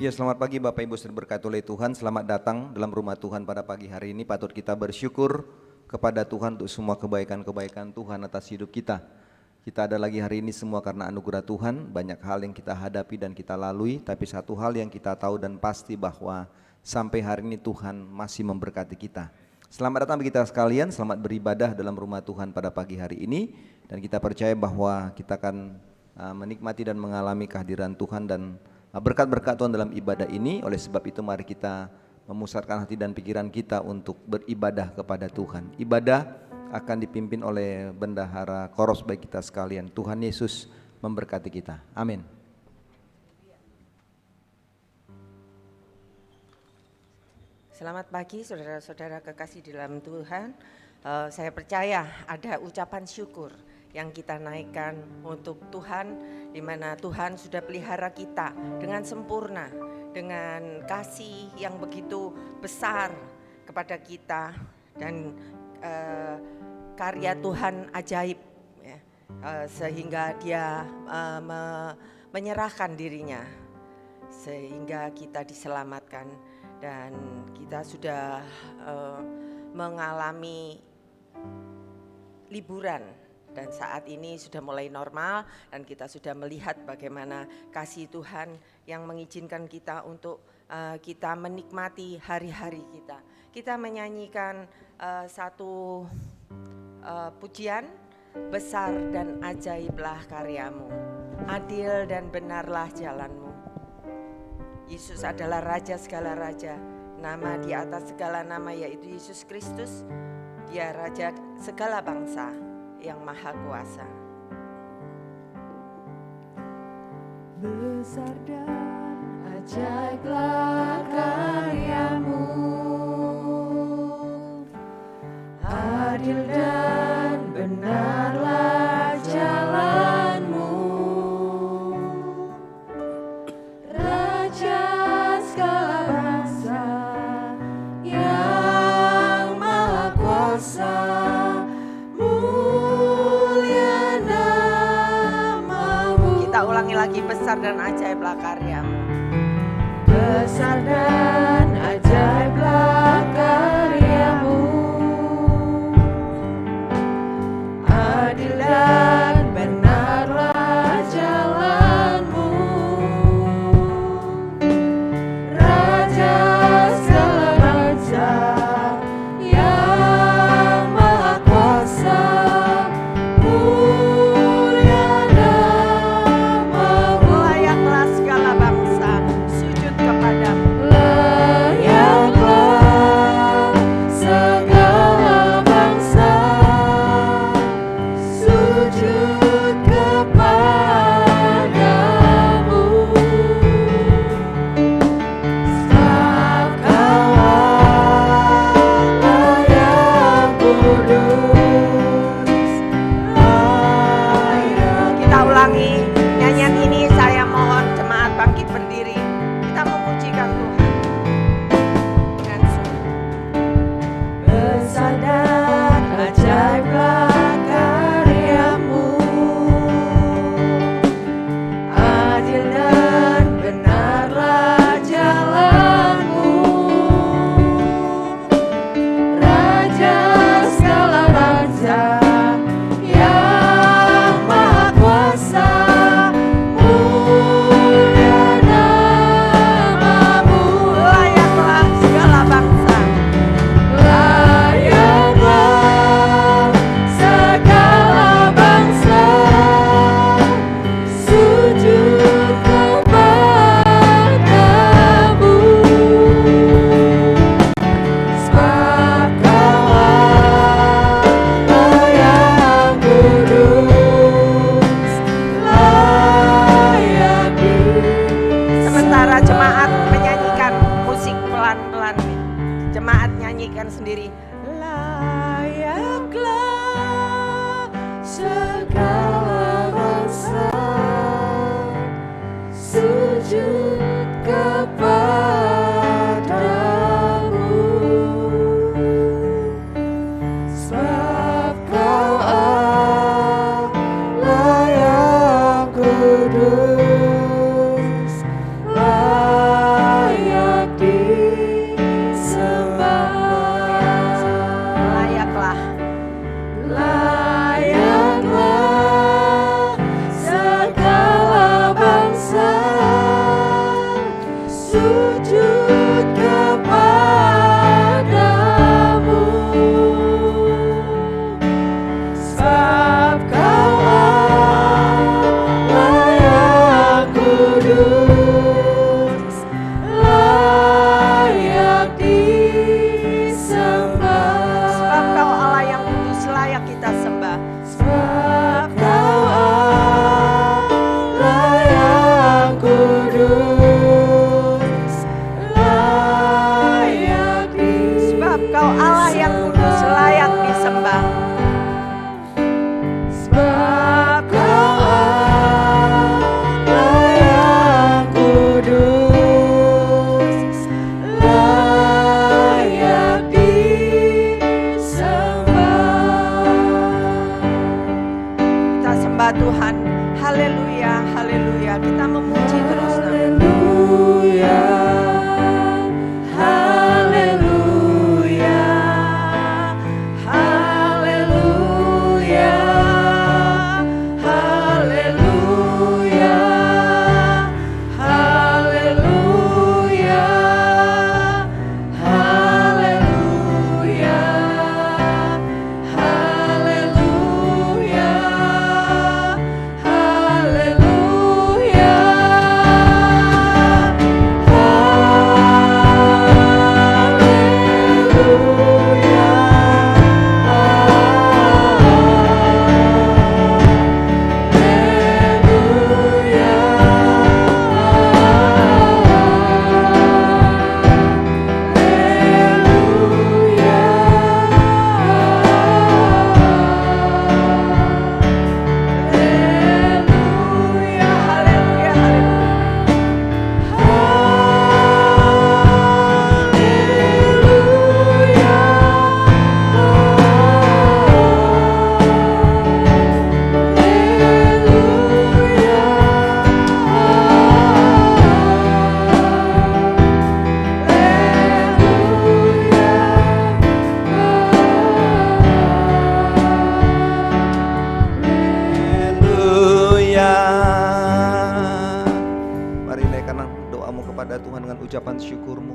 Ya, selamat pagi Bapak Ibu berkati oleh Tuhan. Selamat datang dalam rumah Tuhan pada pagi hari ini. Patut kita bersyukur kepada Tuhan untuk semua kebaikan-kebaikan Tuhan atas hidup kita. Kita ada lagi hari ini semua karena anugerah Tuhan. Banyak hal yang kita hadapi dan kita lalui, tapi satu hal yang kita tahu dan pasti bahwa sampai hari ini Tuhan masih memberkati kita. Selamat datang bagi kita sekalian, selamat beribadah dalam rumah Tuhan pada pagi hari ini. Dan kita percaya bahwa kita akan menikmati dan mengalami kehadiran Tuhan dan berkat-berkat Tuhan dalam ibadah ini. Oleh sebab itu mari kita memusatkan hati dan pikiran kita untuk beribadah kepada Tuhan. Ibadah akan dipimpin oleh Bendahara Koros bagi kita sekalian. Tuhan Yesus memberkati kita. Amin. Selamat pagi saudara-saudara kekasih di dalam Tuhan. Saya percaya ada ucapan syukur yang kita naikkan untuk Tuhan, di mana Tuhan sudah pelihara kita dengan sempurna, dengan kasih yang begitu besar kepada kita, dan karya Tuhan ajaib, ya, sehingga Dia menyerahkan dirinya sehingga kita diselamatkan, dan kita sudah mengalami liburan. Dan saat ini sudah mulai normal dan kita sudah melihat bagaimana kasih Tuhan yang mengizinkan kita untuk kita menikmati hari-hari kita. Kita menyanyikan satu pujian, besar dan ajaiblah karyamu, adil dan benarlah jalanmu. Yesus adalah Raja segala raja, nama di atas segala nama yaitu Yesus Kristus. Dia Raja segala bangsa yang maha kuasa. Besar dan ajaiblah karyamu, adil dan benarlah jalanmu. Raja segala bangsa yang maha kuasa, ulangi lagi, besar dan ajaiblah karyamu. Besar dan ajaiblah karyamu, adil dan benarlah jalanmu. Raja segala bangsa yang maha kuasa, kudus, sujud kepadamu, sebab Kau Allah yang kudus, layak disembah. Sebab Kau Allah yang kudus layak kita sembah. Sebab Kau Allah yang kudus, layak Sebab Kau Allah yang kudus layak disembah. Sebab Kau Allah yang kudus, layak disembah. Kita sembah Tuhan. Haleluya, haleluya. Kita memuji terus nama. Haleluya, haleluya, haleluya, haleluya, haleluya, haleluya, Haleluya, haleluya, haleluya. Haleluya. Mari naikkan doamu kepada Tuhan dengan ucapan syukurmu.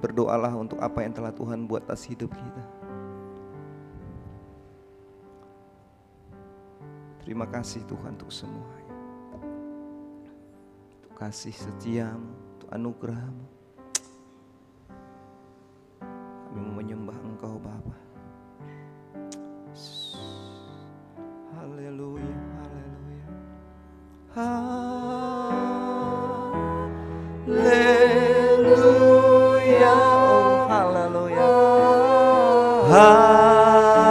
Berdoalah untuk apa yang telah Tuhan buat atas hidup kita. Terima kasih Tuhan untuk semuanya, untuk kasih setiamu, untuk anugerahmu. Kami mau menyembah Engkau Bapa. Haleluya, haleluya, haleluya, oh haleluya, haleluya,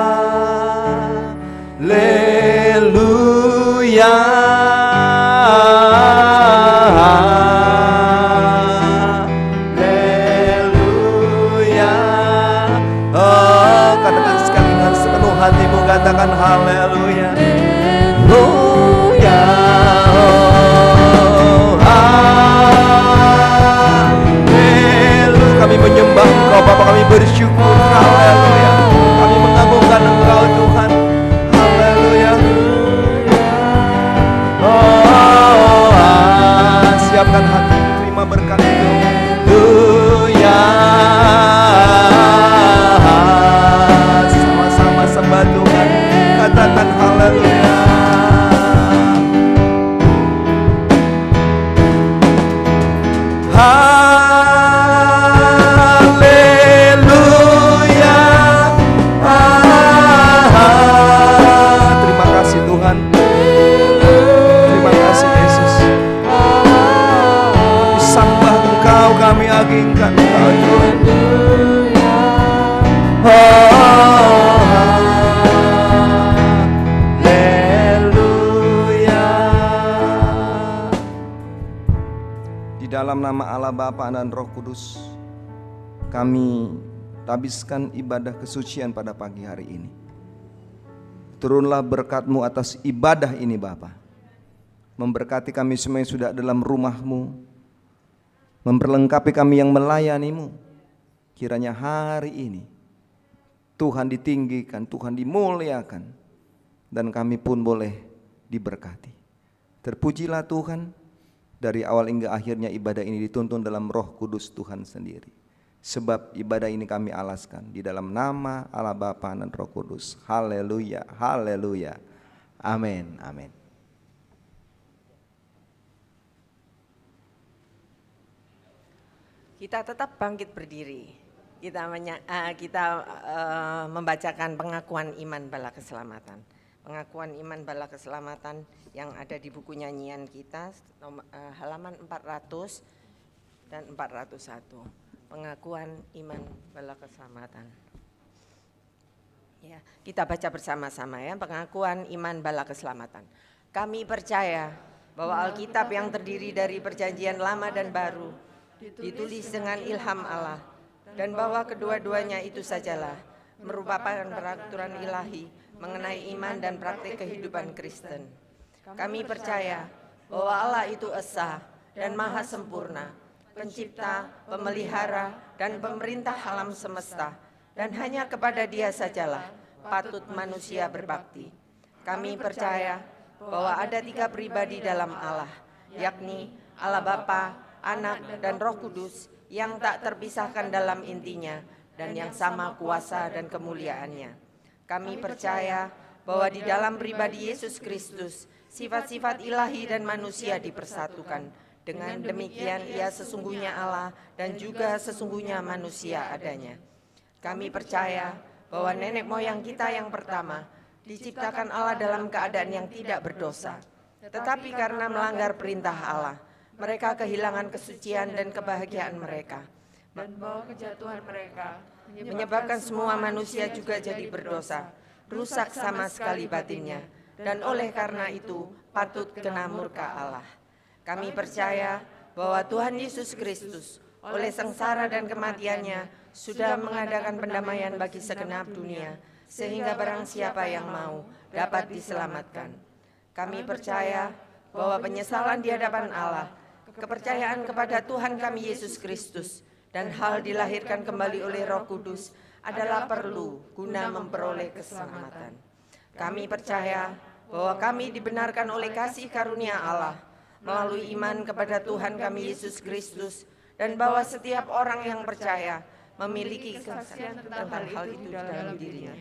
haleluya. Oh, katakan sekali dengan sepenuh hatimu, katakan haleluya. Haleluya, oh, haleluya. Kami menyembah Engkau Bapa, kami bersyukur, haleluya. Kami mengagungkan Engkau Tuhan, haleluya. Oh, siapkan hati, terima berkat itu. Haleluya. Sama-sama sembah Tuhan, katakan haleluya. Haleluya. Terima kasih Tuhan. Terima kasih Yesus. Kami sembah Engkau, kami agungkan Engkau Tuhan. Haleluya. Di dalam nama Allah Bapa dan Roh Kudus, kami habiskan ibadah kesucian pada pagi hari ini. Turunlah berkat-Mu atas ibadah ini Bapa. Memberkati kami semua yang sudah dalam rumah-Mu, memperlengkapi kami yang melayani-Mu. Kiranya hari ini Tuhan ditinggikan, Tuhan dimuliakan, dan kami pun boleh diberkati. Terpujilah Tuhan, dari awal hingga akhirnya ibadah ini dituntun dalam Roh Kudus Tuhan sendiri. Sebab ibadah ini kami alaskan di dalam nama Allah Bapa dan Roh Kudus. Haleluya, haleluya. Amin, amin. Kita tetap bangkit berdiri. Kita membacakan pengakuan iman bala keselamatan. Pengakuan iman bala keselamatan yang ada di buku nyanyian kita halaman 400 dan 401. Pengakuan iman bala keselamatan. Ya, kita baca bersama-sama ya, pengakuan iman bala keselamatan. Kami percaya bahwa Alkitab yang terdiri dari perjanjian lama dan baru ditulis dengan ilham Allah, dan bahwa kedua-duanya itu sajalah merupakan peraturan ilahi mengenai iman dan praktik kehidupan Kristen. Kami percaya bahwa Allah itu esa dan maha sempurna, pencipta, pemelihara, dan pemerintah alam semesta, dan hanya kepada Dia sajalah patut manusia berbakti. Kami percaya bahwa ada 3 pribadi dalam Allah, yakni Allah Bapa, Anak, dan Roh Kudus yang tak terpisahkan dalam intinya dan yang sama kuasa dan kemuliaannya. Kami percaya bahwa di dalam pribadi Yesus Kristus, sifat-sifat ilahi dan manusia dipersatukan. Dengan demikian Ia sesungguhnya Allah dan juga sesungguhnya manusia adanya. Kami percaya bahwa nenek moyang kita yang pertama diciptakan Allah dalam keadaan yang tidak berdosa. Tetapi karena melanggar perintah Allah, mereka kehilangan kesucian dan kebahagiaan mereka. Dan bahwa kejatuhan mereka Menyebabkan semua manusia juga jadi berdosa, rusak sama sekali batinnya, dan oleh karena itu patut kena murka Allah. Kami percaya bahwa Tuhan Yesus Kristus oleh sengsara dan kematiannya sudah mengadakan pendamaian bagi segenap dunia, sehingga barang siapa yang mau dapat diselamatkan. Kami percaya bahwa penyesalan di hadapan Allah, kepercayaan kepada Tuhan kami Yesus Kristus, dan hal dilahirkan kembali oleh Roh Kudus adalah perlu guna memperoleh keselamatan. Kami percaya bahwa kami dibenarkan oleh kasih karunia Allah melalui iman kepada Tuhan kami Yesus Kristus, dan bahwa setiap orang yang percaya memiliki kesaksian tentang hal itu dalam dirinya.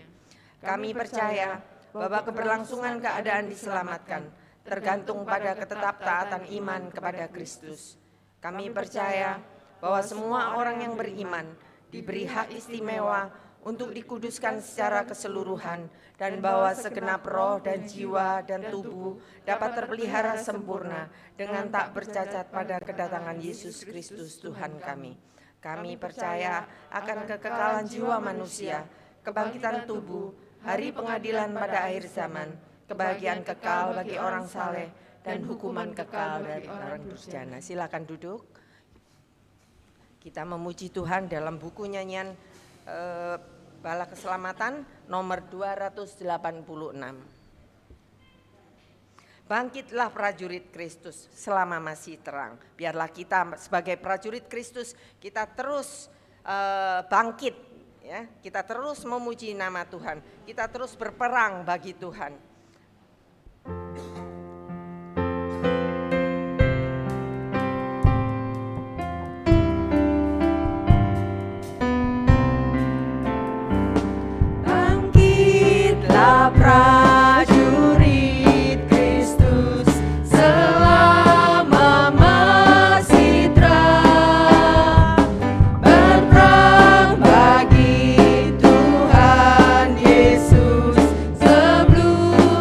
Kami percaya bahwa keberlangsungan keadaan diselamatkan tergantung pada ketetaptaatan iman kepada Kristus. Kami percaya bahwa semua orang yang beriman diberi hak istimewa untuk dikuduskan secara keseluruhan, dan bahwa segenap roh dan jiwa dan tubuh dapat terpelihara sempurna dengan tak bercacat pada kedatangan Yesus Kristus Tuhan kami. Kami percaya akan kekekalan jiwa manusia, kebangkitan tubuh, hari pengadilan pada akhir zaman, kebahagiaan kekal bagi orang saleh, dan hukuman kekal dari orang durjana. Silakan duduk. Kita memuji Tuhan dalam buku nyanyian Bala Keselamatan nomor 286. Bangkitlah prajurit Kristus selama masih terang. Biarlah kita sebagai prajurit Kristus kita terus bangkit, ya. Kita terus memuji nama Tuhan. Kita terus berperang bagi Tuhan. prajurit Kristus selama masih terang, berperang bagi Tuhan Yesus sebelum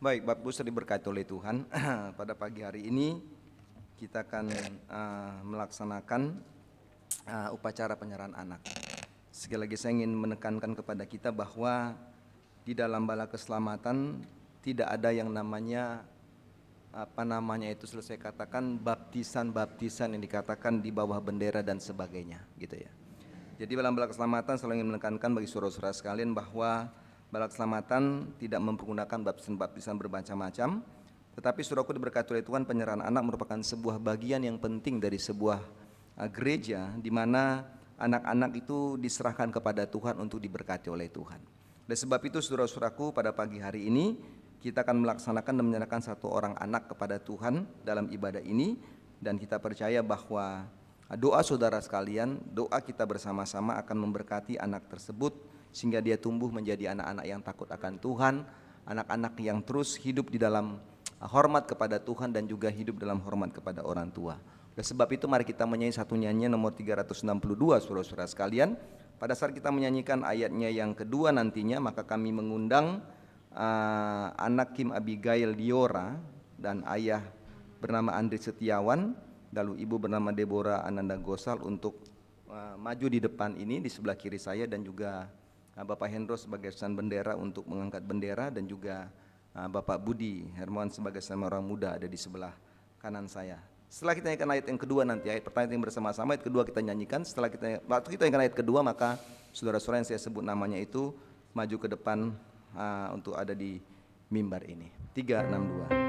Baik, Bapak Ibu sudah diberkati oleh Tuhan. Pada pagi hari ini kita akan melaksanakan upacara penyerahan anak. Sekali lagi saya ingin menekankan kepada kita bahwa di dalam bala keselamatan tidak ada yang namanya selesai katakan baptisan yang dikatakan di bawah bendera dan sebagainya, gitu ya. Jadi dalam bala keselamatan selalu ingin menekankan bagi saudara-saudara sekalian bahwa bala keselamatan tidak mempergunakan baptisan bermacam-macam, tetapi saudaraku diberkati oleh Tuhan, penyerahan anak merupakan sebuah bagian yang penting dari sebuah gereja di mana anak-anak itu diserahkan kepada Tuhan untuk diberkati oleh Tuhan. Oleh sebab itu saudara-saudaraku, pada pagi hari ini kita akan melaksanakan dan menyerahkan satu orang anak kepada Tuhan dalam ibadah ini, dan kita percaya bahwa doa saudara sekalian, doa kita bersama-sama akan memberkati anak tersebut sehingga dia tumbuh menjadi anak-anak yang takut akan Tuhan, anak-anak yang terus hidup di dalam hormat kepada Tuhan dan juga hidup dalam hormat kepada orang tua. Oleh sebab itu mari kita menyanyi satu nyanyian nomor 362 saudara-saudara sekalian. Pada saat kita menyanyikan ayatnya yang kedua nantinya, maka kami mengundang anak Kim Abigail Liora dan ayah bernama Andri Setiawan, lalu ibu bernama Deborah Ananda Gosal untuk maju di depan ini di sebelah kiri saya, dan juga Bapak Hendro sebagai utusan bendera untuk mengangkat bendera, dan juga Bapak Budi Hermawan sebagai sama orang muda ada di sebelah kanan saya. Setelah kita nyanyikan ayat yang kedua nanti, ayat pertama yang bersama-sama, ayat kedua kita nyanyikan. Waktu kita nyanyikan ayat kedua, maka saudara-saudara yang saya sebut namanya itu maju ke depan untuk ada di mimbar ini. 362.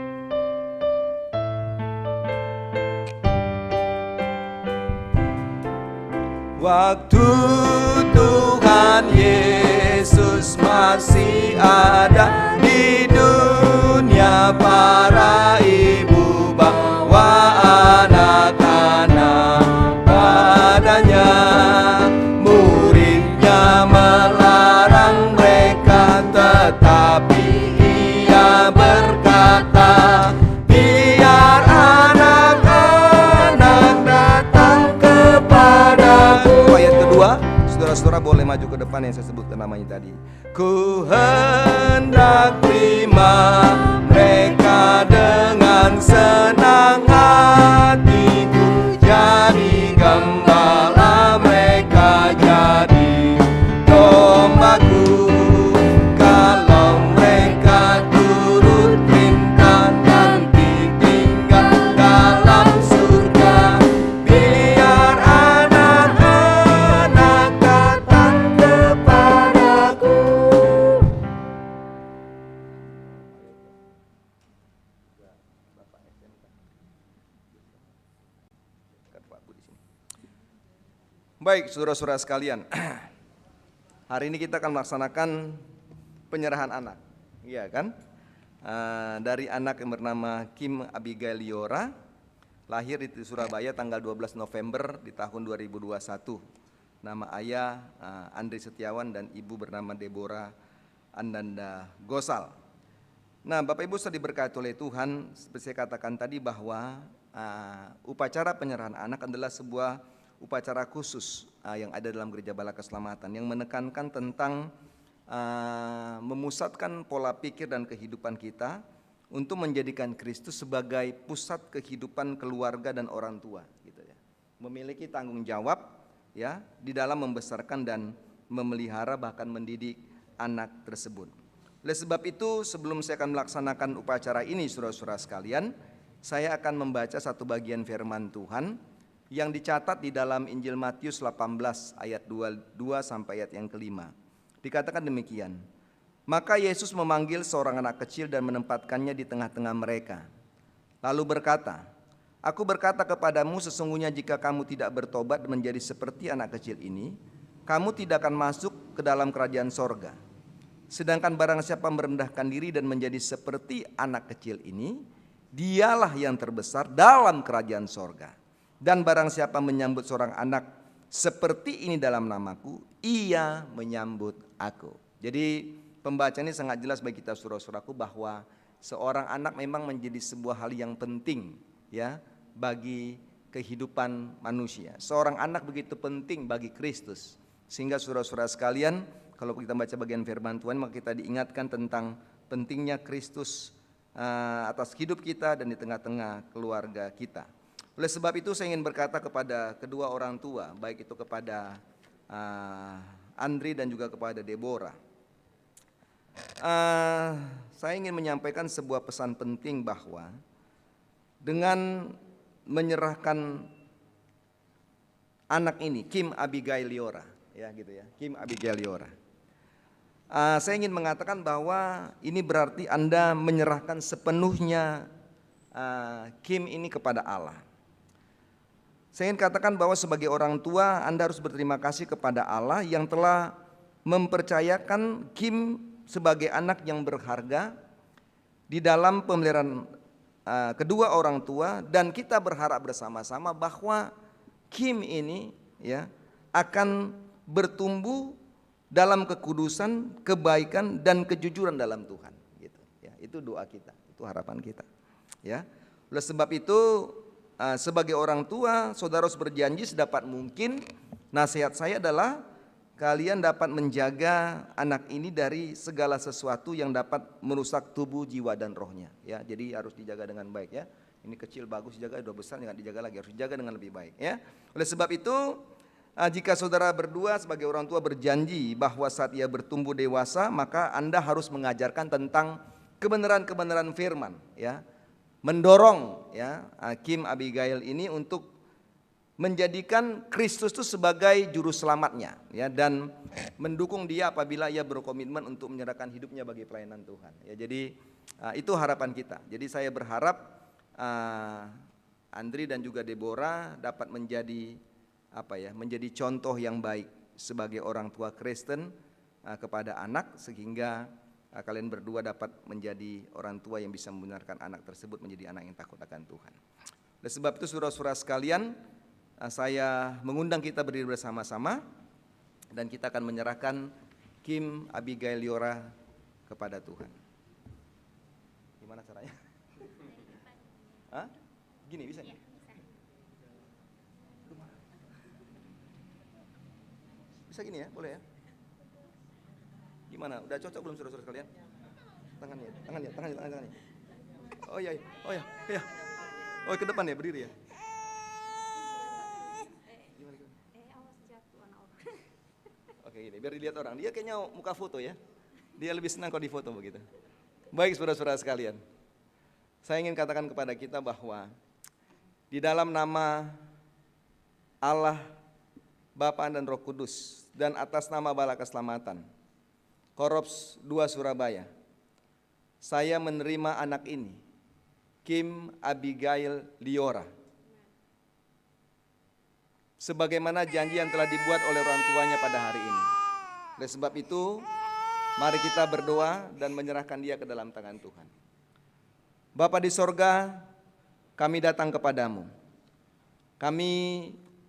Waktu Tuhan Yesus masih ada di dunia, para ibu bawa anak-anak padanya. Muridnya melarang mereka, tetapi ia berkata, biar anak-anak datang kepadaku. Ayat kedua, saudara-saudara boleh maju ke depan yang saya sebutkan namanya tadi. Ku hendak terima mereka dengan senang hatiku, jadi gembala mereka, jadi dombaku. Kalau mereka turut perintah, nanti tinggal dalam surga. Biar anak-anak datang kepadaku. Baik, saudara-saudara sekalian, hari ini kita akan melaksanakan penyerahan anak, iya kan? Dari anak yang bernama Kim Abigail Liora, lahir di Surabaya tanggal 12 November di tahun 2021. Nama ayah Andri Setiawan dan ibu bernama Deborah Ananda Gosal. Nah, Bapak Ibu sudah diberkati oleh Tuhan, seperti saya katakan tadi bahwa upacara penyerahan anak adalah sebuah upacara khusus yang ada dalam Gereja Bala Keselamatan yang menekankan tentang memusatkan pola pikir dan kehidupan kita untuk menjadikan Kristus sebagai pusat kehidupan keluarga dan orang tua, gitu ya. Memiliki tanggung jawab ya di dalam membesarkan dan memelihara bahkan mendidik anak tersebut. Oleh sebab itu, sebelum saya akan melaksanakan upacara ini, saudara-saudara sekalian, saya akan membaca satu bagian firman Tuhan yang dicatat di dalam Injil Matius 18 ayat 22 sampai ayat yang kelima. Dikatakan demikian, maka Yesus memanggil seorang anak kecil dan menempatkannya di tengah-tengah mereka. Lalu berkata, aku berkata kepadamu, sesungguhnya jika kamu tidak bertobat menjadi seperti anak kecil ini, kamu tidak akan masuk ke dalam kerajaan sorga. Sedangkan barang siapa merendahkan diri dan menjadi seperti anak kecil ini, dialah yang terbesar dalam kerajaan sorga. Dan barang siapa menyambut seorang anak seperti ini dalam namaku, ia menyambut aku. Jadi pembacaan ini sangat jelas bagi kita saudara-saudaraku bahwa seorang anak memang menjadi sebuah hal yang penting ya bagi kehidupan manusia. Seorang anak begitu penting bagi Kristus. Sehingga saudara-saudara sekalian, kalau kita baca bagian firman Tuhan, maka kita diingatkan tentang pentingnya Kristus atas hidup kita dan di tengah-tengah keluarga kita. Oleh sebab itu saya ingin berkata kepada kedua orang tua, baik itu kepada Andri dan juga kepada Deborah. Saya ingin menyampaikan sebuah pesan penting bahwa dengan menyerahkan anak ini, Kim Abigail Liora, ya gitu ya, Kim Abigail Liora. Saya ingin mengatakan bahwa ini berarti Anda menyerahkan sepenuhnya Kim ini kepada Allah. Saya ingin katakan bahwa sebagai orang tua Anda harus berterima kasih kepada Allah yang telah mempercayakan Kim sebagai anak yang berharga di dalam pemeliharaan kedua orang tua, dan kita berharap bersama-sama bahwa Kim ini ya akan bertumbuh dalam kekudusan, kebaikan dan kejujuran dalam Tuhan gitu ya. Itu doa kita, itu harapan kita ya. Oleh sebab itu sebagai orang tua, saudara harus berjanji sedapat mungkin. Nasihat saya adalah kalian dapat menjaga anak ini dari segala sesuatu yang dapat merusak tubuh, jiwa dan rohnya ya. Jadi harus dijaga dengan baik ya. Ini kecil bagus dijaga, udah besar jangan dijaga lagi, harus dijaga dengan lebih baik ya. Oleh sebab itu jika saudara berdua sebagai orang tua berjanji bahwa saat ia bertumbuh dewasa, maka Anda harus mengajarkan tentang kebenaran-kebenaran firman ya. Mendorong ya Kim Abigail ini untuk menjadikan Kristus itu sebagai juru selamatnya ya, dan mendukung dia apabila ia berkomitmen untuk menyerahkan hidupnya bagi pelayanan Tuhan ya. Jadi itu harapan kita. Jadi saya berharap Andri dan juga Deborah dapat menjadi menjadi contoh yang baik sebagai orang tua Kristen kepada anak, sehingga kalian berdua dapat menjadi orang tua yang bisa membenarkan anak tersebut menjadi anak yang takut akan Tuhan. Oleh sebab itu saudara-saudara sekalian, saya mengundang kita berdiri bersama-sama dan kita akan menyerahkan Kim Abigail Liora kepada Tuhan. Gimana caranya? Hah? Gini bisa nggak? Bisa gini ya, boleh ya? Gimana? Udah cocok belum saudara-saudara sekalian? Tangannya. Oh iya. Oh ke depan ya, berdiri ya. Oke gini, biar dilihat orang. Dia kayaknya muka foto ya. Dia lebih senang kalau difoto begitu. Baik saudara-saudara sekalian, saya ingin katakan kepada kita bahwa di dalam nama Allah, Bapa dan Roh Kudus, dan atas nama Bala Keselamatan, Korops 2 Surabaya, saya menerima anak ini, Kim Abigail Liora, sebagaimana janji yang telah dibuat oleh orang tuanya pada hari ini. Oleh sebab itu, mari kita berdoa dan menyerahkan dia ke dalam tangan Tuhan. Bapa di sorga, kami datang kepadamu. Kami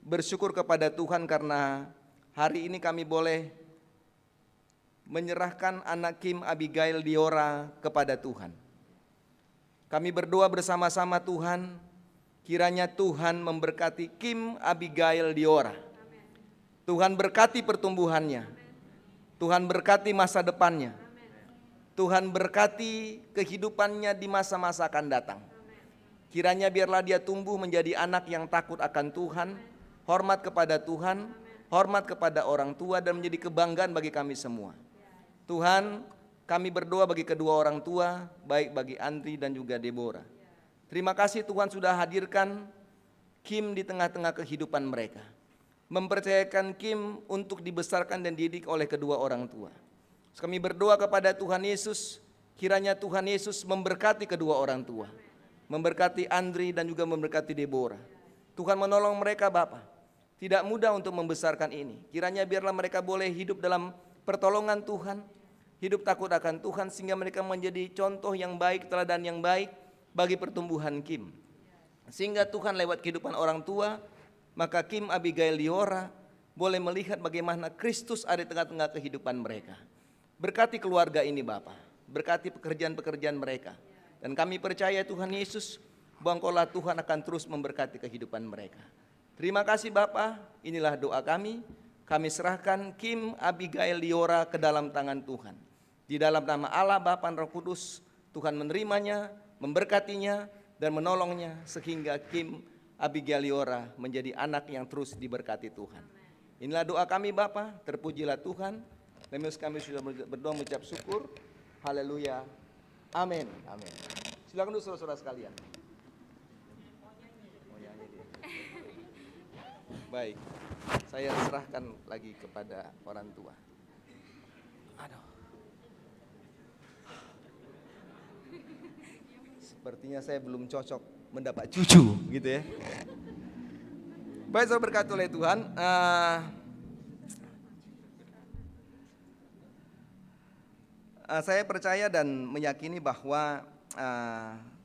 bersyukur kepada Tuhan karena hari ini kami boleh menyerahkan anak Kim Abigail Liora kepada Tuhan. Kami berdoa bersama-sama Tuhan, kiranya Tuhan memberkati Kim Abigail Liora. Tuhan berkati pertumbuhannya. Tuhan berkati masa depannya. Tuhan berkati kehidupannya di masa-masa akan datang. Kiranya biarlah dia tumbuh menjadi anak yang takut akan Tuhan, hormat kepada Tuhan, hormat kepada orang tua, dan menjadi kebanggaan bagi kami semua. Tuhan, kami berdoa bagi kedua orang tua, baik bagi Andri dan juga Deborah. Terima kasih Tuhan sudah hadirkan Kim di tengah-tengah kehidupan mereka. Mempercayakan Kim untuk dibesarkan dan dididik oleh kedua orang tua. Kami berdoa kepada Tuhan Yesus, kiranya Tuhan Yesus memberkati kedua orang tua, memberkati Andri dan juga memberkati Deborah. Tuhan menolong mereka Bapa. Tidak mudah untuk membesarkan ini. Kiranya biarlah mereka boleh hidup dalam pertolongan Tuhan, hidup takut akan Tuhan, sehingga mereka menjadi contoh yang baik, teladan yang baik bagi pertumbuhan Kim. Sehingga Tuhan lewat kehidupan orang tua, maka Kim Abigail Liora boleh melihat bagaimana Kristus ada di tengah-tengah kehidupan mereka. Berkati keluarga ini Bapa, berkati pekerjaan-pekerjaan mereka. Dan kami percaya Tuhan Yesus, bahwa Engkaulah Tuhan akan terus memberkati kehidupan mereka. Terima kasih Bapa, inilah doa kami. Kami serahkan Kim Abigail Liora ke dalam tangan Tuhan. Di dalam nama Allah, Bapa dan Roh Kudus, Tuhan menerimanya, memberkatinya, dan menolongnya sehingga Kim Abigail Liora menjadi anak yang terus diberkati Tuhan. Inilah doa kami Bapa, terpujilah Tuhan. Demi kami sudah berdoa mengucap syukur. Haleluya. Amin. Amin. Silakan dulu saudara-saudara sekalian. Baik, saya serahkan lagi kepada orang tua. Aduh. Sepertinya saya belum cocok mendapat cucu gitu ya. Baik, saudara berkati oleh Tuhan. Saya percaya dan meyakini bahwa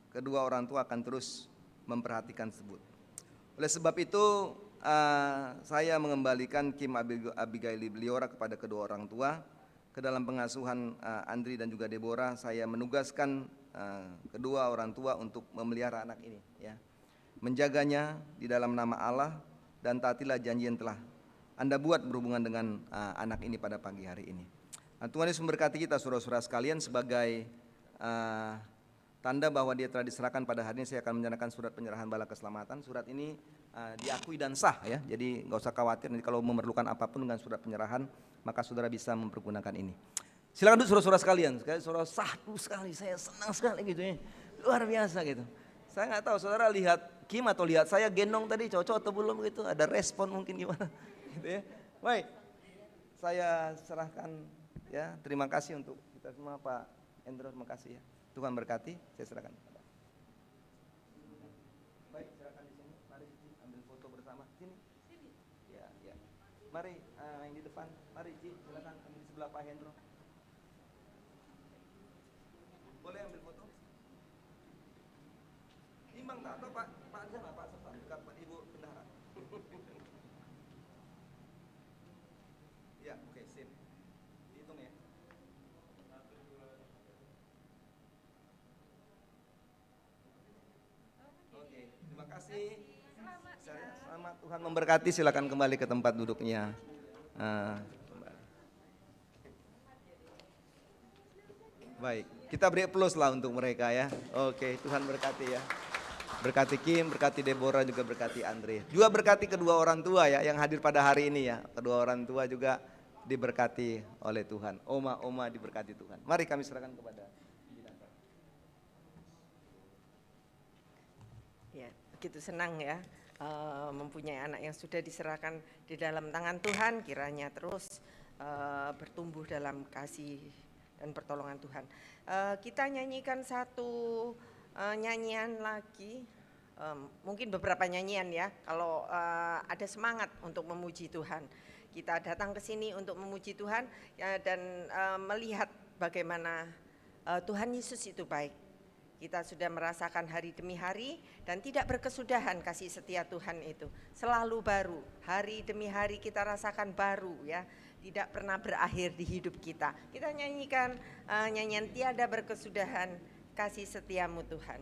kedua orang tua akan terus memperhatikan tersebut. Oleh sebab itu saya mengembalikan Kim Abigail Liora kepada kedua orang tua. Ke dalam pengasuhan Andri dan juga Deborah, saya menugaskan kedua orang tua untuk memelihara anak ini, ya, menjaganya di dalam nama Allah dan taatilah janji yang telah Anda buat berhubungan dengan anak ini pada pagi hari ini. Tuhan Yesus memberkati kita saudara-saudara sekalian. Sebagai tanda bahwa dia telah diserahkan pada hari ini, saya akan menyerahkan surat penyerahan bala keselamatan. Surat ini diakui dan sah, ya, jadi nggak usah khawatir. Nanti kalau memerlukan apapun dengan surat penyerahan, maka saudara bisa mempergunakan ini. Silakan duduk saudara-saudara sekalian. Saudara sahdu sekali, saya senang sekali gitu ya, luar biasa gitu. Saya nggak tahu saudara lihat Kim atau lihat saya gendong tadi cocok atau belum gitu, ada respon mungkin gimana gitu ya. Baik, saya serahkan, ya, terima kasih untuk kita semua. Pak Endro, terima kasih ya. Tuhan berkati, saya serahkan. Baik, silakan di sini. Mari ambil foto bersama. Sini. Ya, ya. Mari yang di depan. Mari Ci, silakan ambil di sebelah Pak Hendro. Boleh ambil foto? Timbang tak atau Pak sana, Pak serta dekat Pak Ibu bendahara. Ya, oke, sip. Hitung ya. Oke, terima kasih. Selamat, Tuhan memberkati. Silakan kembali ke tempat duduknya. Baik, kita beri aplaus lah untuk mereka ya. Oke, Tuhan berkati ya. Berkati Kim, berkati Deborah, juga berkati Andre. Juga berkati kedua orang tua ya yang hadir pada hari ini ya. Kedua orang tua juga diberkati oleh Tuhan. Oma diberkati Tuhan. Mari kami serahkan kepada Ya, begitu senang ya mempunyai anak yang sudah diserahkan di dalam tangan Tuhan, kiranya terus bertumbuh dalam kasih dan pertolongan Tuhan. Kita nyanyikan satu nyanyian lagi, mungkin beberapa nyanyian ya, kalau ada semangat untuk memuji Tuhan. Kita datang ke sini untuk memuji Tuhan ya, dan melihat bagaimana Tuhan Yesus itu baik. Kita sudah merasakan hari demi hari dan tidak berkesudahan kasih setia Tuhan itu. Selalu baru, hari demi hari kita rasakan baru ya. Tidak pernah berakhir di hidup kita. Kita nyanyikan nyanyian tiada berkesudahan, kasih setiamu Tuhan.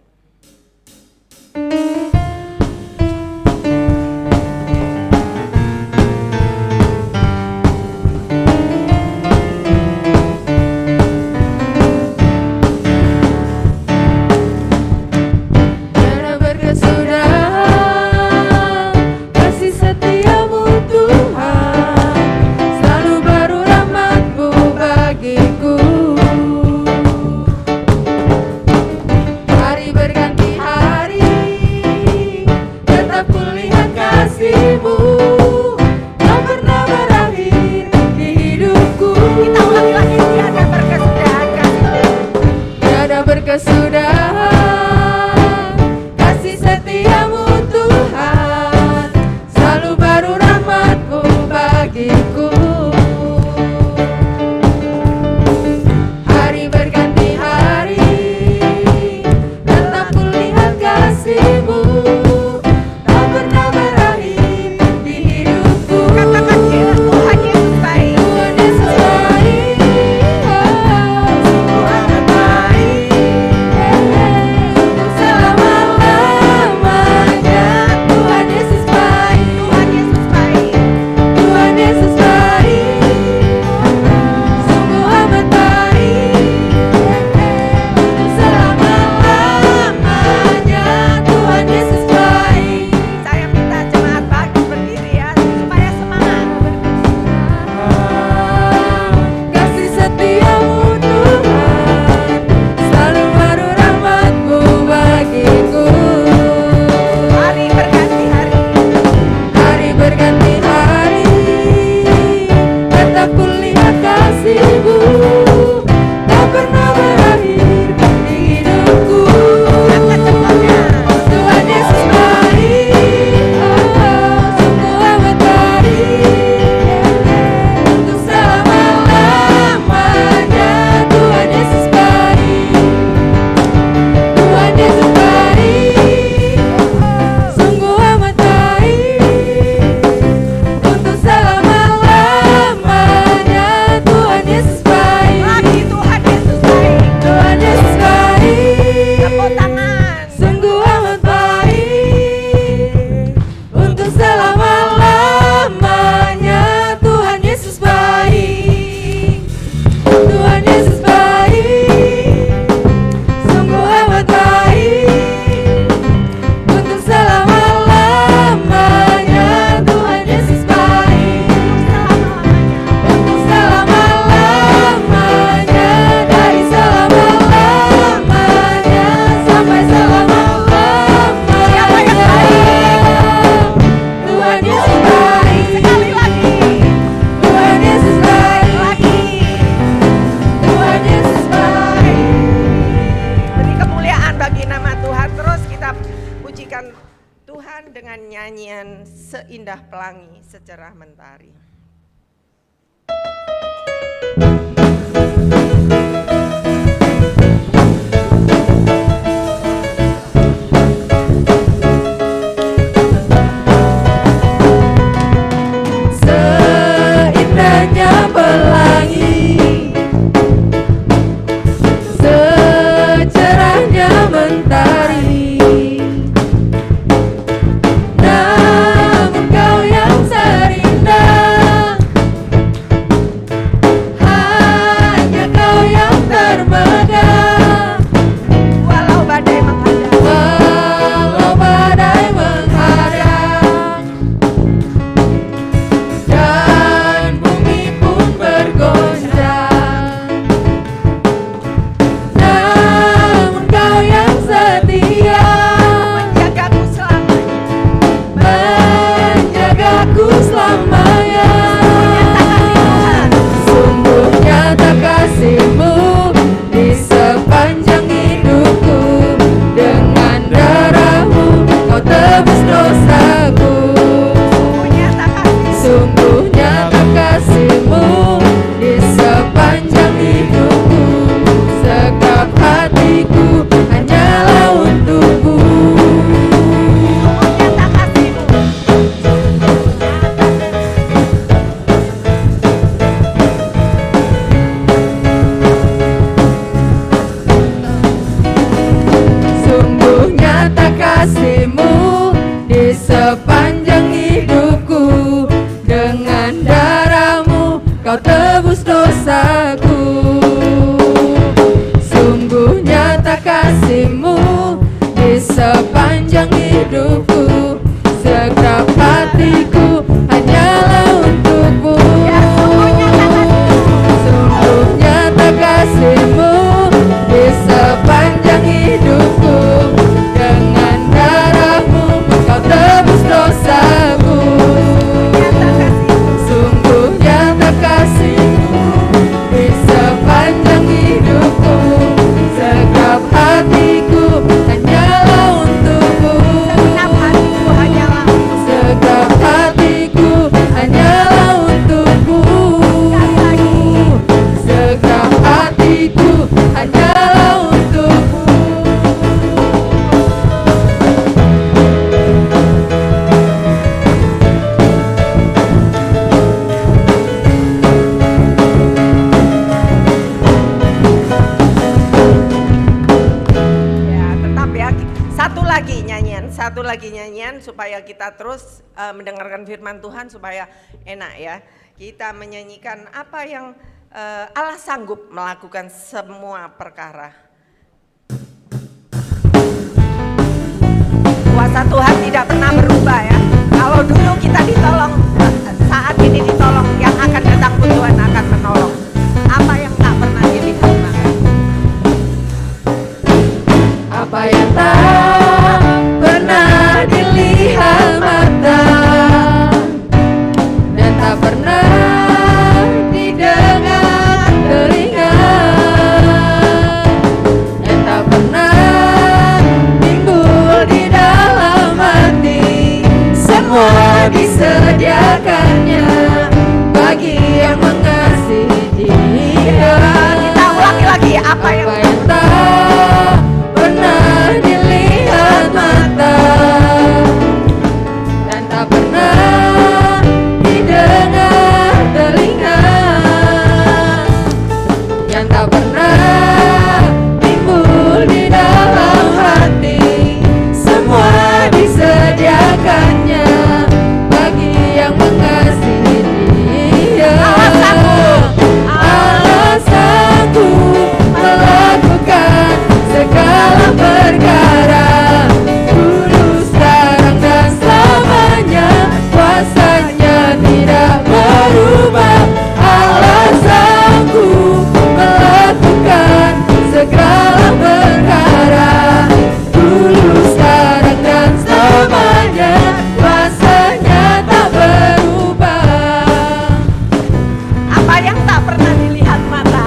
kasih-Mu tak pernah berakhir di hidupku. Tuhan Yesus baik, sungguh amat baik, untuk selama-lamanya. Tuhan Yesus baik, Tuhan Yesus baik, sungguh amat baik, untuk selama-lamanya. Tuhan Yesus baik, Lagi Tuhan Yesus baik. Tuhan Yesus baik, Tepuk tangan. sungguh amat baik, untuk selama-lamanya. Tuhan Yesus baik, Tuhan Yesus baik, sungguh amat baik, untuk selama-lamanya. Tuhan Yesus baik, untuk selama-lamanya, dari selama-lamanya sampai selama-lamanya. Siapa yang baik? Tuhan Yesus baik, Sekali lagi. Tuhan Yesus baik, Lagi. Tuhan Yesus baik. Beri kemuliaan bagi nama Tuhan. Terus kita pujikan Tuhan dengan nyanyian Seindah Pelangi Secerah Mentari. Seindahnya pelangi, secerahnya mentari, namun kau yang terindah, hanya kau yang termegah. Walau badai menghadang, Walau badai menghadang dan bumi pun bergoncang, namun kau yang setia menjagaku selamanya. menjagaku selamanya. Sungguh nyata kasih-Mu di sepanjang hidupku, dengan darah-Mu kau tebus dosaku. Sungguh nyata kasih-Mu di sepanjang hidupku, segenap hatiku hanyalah untuk-Mu. Sungguh nyata kasih-Mu di sepanjang hidupku, dengan darah-Mu kau tebus dosaku. Sungguh nyata kasih-Mu di sepanjang hidupku, segenap hatiku hanyalah untuk-Mu. Sungguh nyata kasih-Mu di sepanjang hidupku, dengan darah-Mu kau tebus dosaku. Sungguh nyata kasih-Mu di sepanjang hidupku, segenap hatiku hanyalah untuk-Mu. Segenap hatiku hanyalah untuk-Mu. Segenap hatiku hanyalah untuk-Mu. Ya, tetap ya. Satu lagi nyanyian supaya kita terus mendengarkan firman Tuhan supaya enak ya. Kita menyanyikan apa yang Allah sanggup melakukan semua perkara. Kuasa Tuhan tidak pernah berubah ya. Kalau dulu kita ditolong, saat ini ditolong, yang akan datang pun Tuhan akan menolong. Apa yang tak pernah dilihat, Pak? Apa yang tak pernah dilihat mata dan tak pernah didengar lagi apa yang tak pernah dilihat mata dan tak pernah didengar telinga, yang tak pernah timbul di dalam hati, semua disediakannya bagi yang mengasihi Dia. Alasanku melakukan segala perkara, dulu, sekarang, dan selamanya, kuasanya tidak berubah. Alasanku melakukan segala perkara, dulu, sekarang, dan selamanya, kuasanya tak berubah. apa yang tak pernah dilihat mata?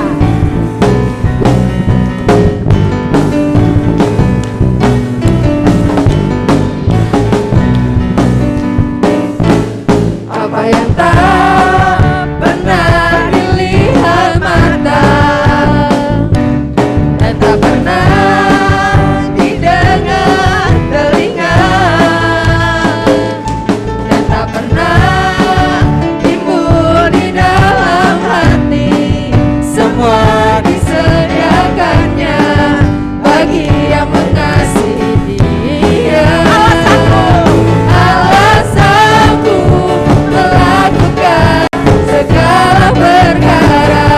Apa yang tak pernah dilihat mata dan tak pernah didengar telinga, dan tak pernah timbul di dalam hati, semua disediakannya bagi yang mengasihi Dia. Alasanku melakukan segala perkara,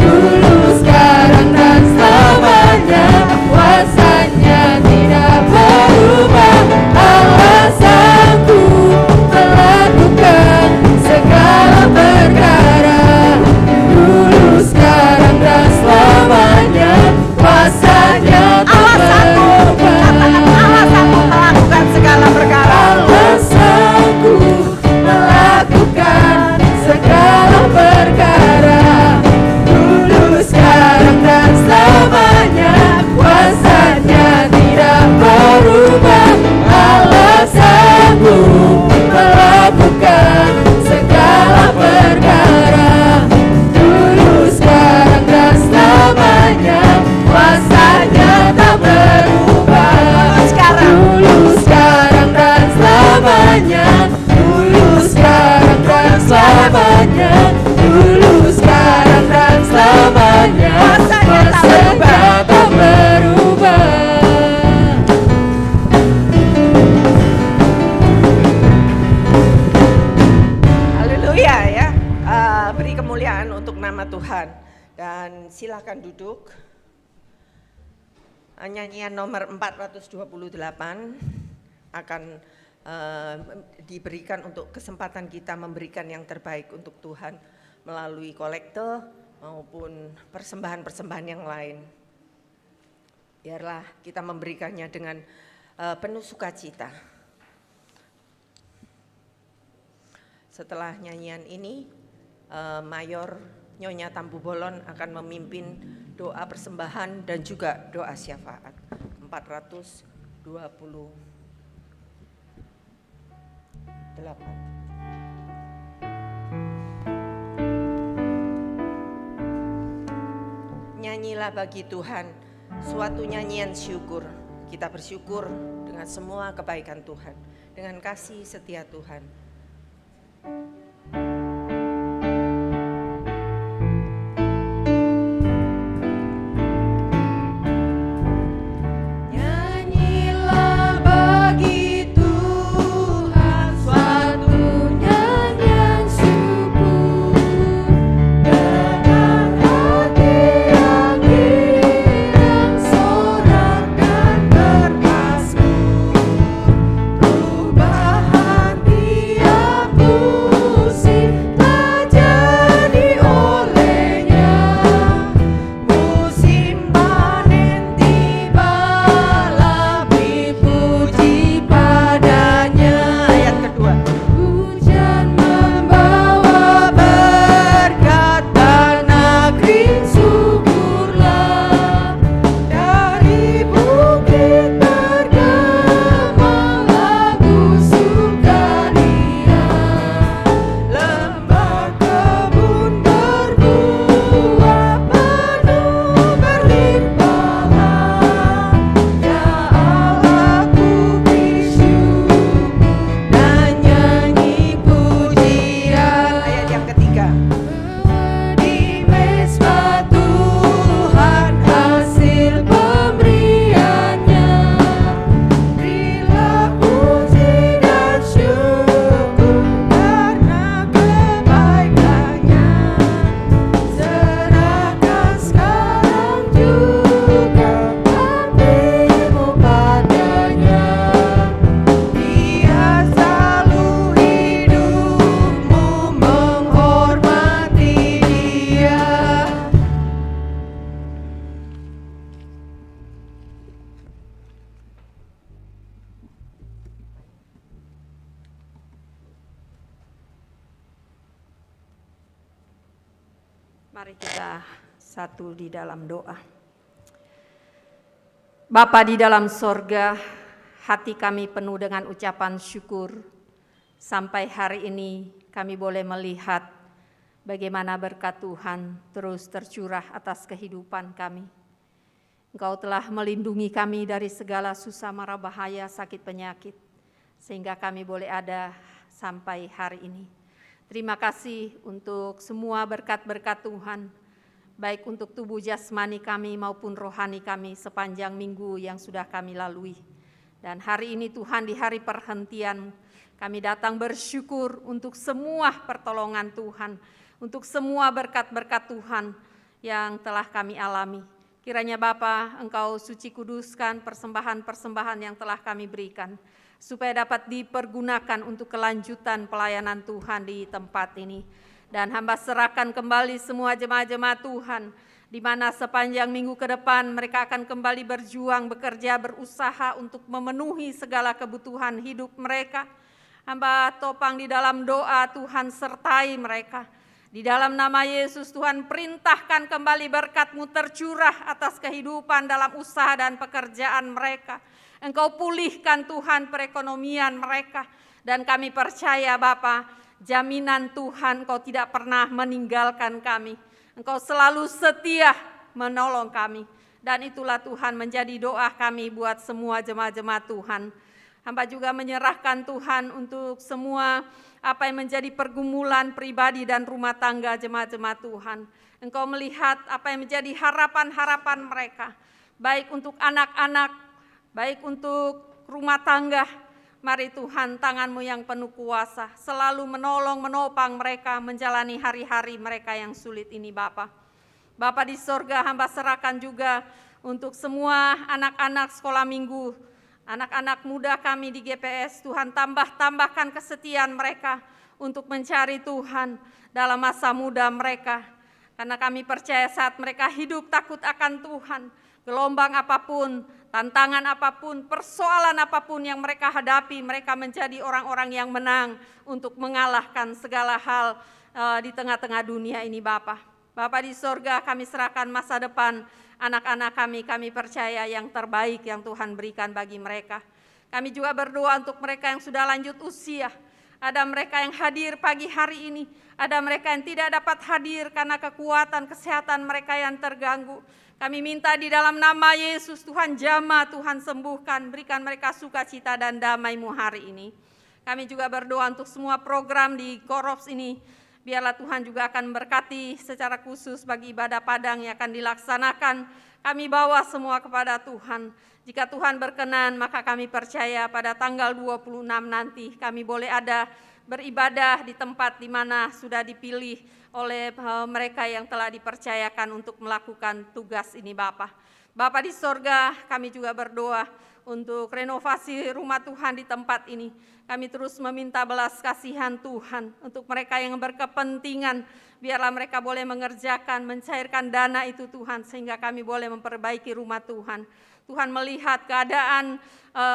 dulu, sekarang, dan selamanya, kuasanya tidak berubah. Alasanku melakukan segala perkara, dulu, sekarang, dan selamanya, kuasanya tak berubah. Alasanku melakukan segala perkara. Alasanku melakukan segala perkara, dulu, sekarang, dan selamanya, kuasanya tidak berubah. Alasanku melakukan segala perkara, dulu, sekarang, dan selamanya, kuasanya tak berubah. Dulu, sekarang, dan selamanya, dulu, sekarang, dan selamanya, dulu, sekarang, dan selamanya, kuasanya tak berubah. Haleluya ya. Beri kemuliaan untuk nama Tuhan. Dan silakan duduk. Nyanyian nomor 428 akan diberikan untuk kesempatan kita memberikan yang terbaik untuk Tuhan melalui kolekte maupun persembahan-persembahan yang lain. Biarlah kita memberikannya dengan penuh sukacita. Setelah nyanyian ini, Mayor Nyonya Tampu Bolon akan memimpin doa persembahan dan juga doa syafaat. 428. Nyanyilah bagi Tuhan suatu nyanyian syukur. Kita bersyukur dengan semua kebaikan Tuhan, dengan kasih setia Tuhan. Nyanyilah bagi Tuhan suatu nyanyian syukur, dengan hati yang girang, sorak dan bermazmur. Perubahan Dia Mari kita satu di dalam doa. Bapa di dalam sorga, hati kami penuh dengan ucapan syukur. Sampai hari ini kami boleh melihat bagaimana berkat Tuhan terus tercurah atas kehidupan kami. Engkau telah melindungi kami dari segala susah mara bahaya, sakit penyakit, sehingga kami boleh ada sampai hari ini. Terima kasih untuk semua berkat-berkat Tuhan, baik untuk tubuh jasmani kami maupun rohani kami sepanjang minggu yang sudah kami lalui. Dan hari ini Tuhan, di hari perhentian, kami datang bersyukur untuk semua pertolongan Tuhan, untuk semua berkat-berkat Tuhan yang telah kami alami. Kiranya Bapa, Engkau suci kuduskan persembahan-persembahan yang telah kami berikan, supaya dapat dipergunakan untuk kelanjutan pelayanan Tuhan di tempat ini. Dan hamba serahkan kembali semua jemaat-jemaat Tuhan, di mana sepanjang minggu ke depan mereka akan kembali berjuang, bekerja, berusaha untuk memenuhi segala kebutuhan hidup mereka. Hamba topang di dalam doa, Tuhan sertai mereka. Di dalam nama Yesus, Tuhan perintahkan kembali berkat-Mu tercurah atas kehidupan dalam usaha dan pekerjaan mereka. Engkau pulihkan Tuhan perekonomian mereka. Dan kami percaya Bapa, jaminan Tuhan Engkau tidak pernah meninggalkan kami. Engkau selalu setia menolong kami. Dan itulah Tuhan menjadi doa kami buat semua jemaat-jemaat Tuhan. Hamba juga menyerahkan Tuhan untuk semua apa yang menjadi pergumulan pribadi dan rumah tangga jemaat-jemaat Tuhan. Engkau melihat apa yang menjadi harapan-harapan mereka, baik untuk anak-anak, baik untuk rumah tangga. Mari Tuhan, tangan-Mu yang penuh kuasa selalu menolong, menopang mereka menjalani hari-hari mereka yang sulit ini Bapa. Bapa di sorga, hamba serahkan juga untuk semua anak-anak sekolah minggu, anak-anak muda kami di GPS. Tuhan, tambahkan kesetiaan mereka untuk mencari Tuhan dalam masa muda mereka. Karena kami percaya saat mereka hidup takut akan Tuhan, gelombang apapun, tantangan apapun, persoalan apapun yang mereka hadapi, mereka menjadi orang-orang yang menang untuk mengalahkan segala hal di tengah-tengah dunia ini Bapa. Bapa di sorga, kami serahkan masa depan anak-anak kami percaya yang terbaik yang Tuhan berikan bagi mereka. Kami juga berdoa untuk mereka yang sudah lanjut usia. Ada mereka yang hadir pagi hari ini, ada mereka yang tidak dapat hadir karena kekuatan kesehatan mereka yang terganggu. Kami minta di dalam nama Yesus, Tuhan jamah, Tuhan sembuhkan, berikan mereka sukacita dan damai-Mu hari ini. Kami juga berdoa untuk semua program di Korops ini, biarlah Tuhan juga akan berkati secara khusus bagi ibadah padang yang akan dilaksanakan. Kami bawa semua kepada Tuhan. Jika Tuhan berkenan, maka kami percaya pada tanggal 26 nanti kami boleh ada beribadah di tempat di mana sudah dipilih oleh mereka yang telah dipercayakan untuk melakukan tugas ini Bapa. Bapa di sorga, kami juga berdoa untuk renovasi rumah Tuhan di tempat ini. Kami terus meminta belas kasihan Tuhan untuk mereka yang berkepentingan. Biarlah mereka boleh mengerjakan, mencairkan dana itu Tuhan, sehingga kami boleh memperbaiki rumah Tuhan. Tuhan melihat keadaan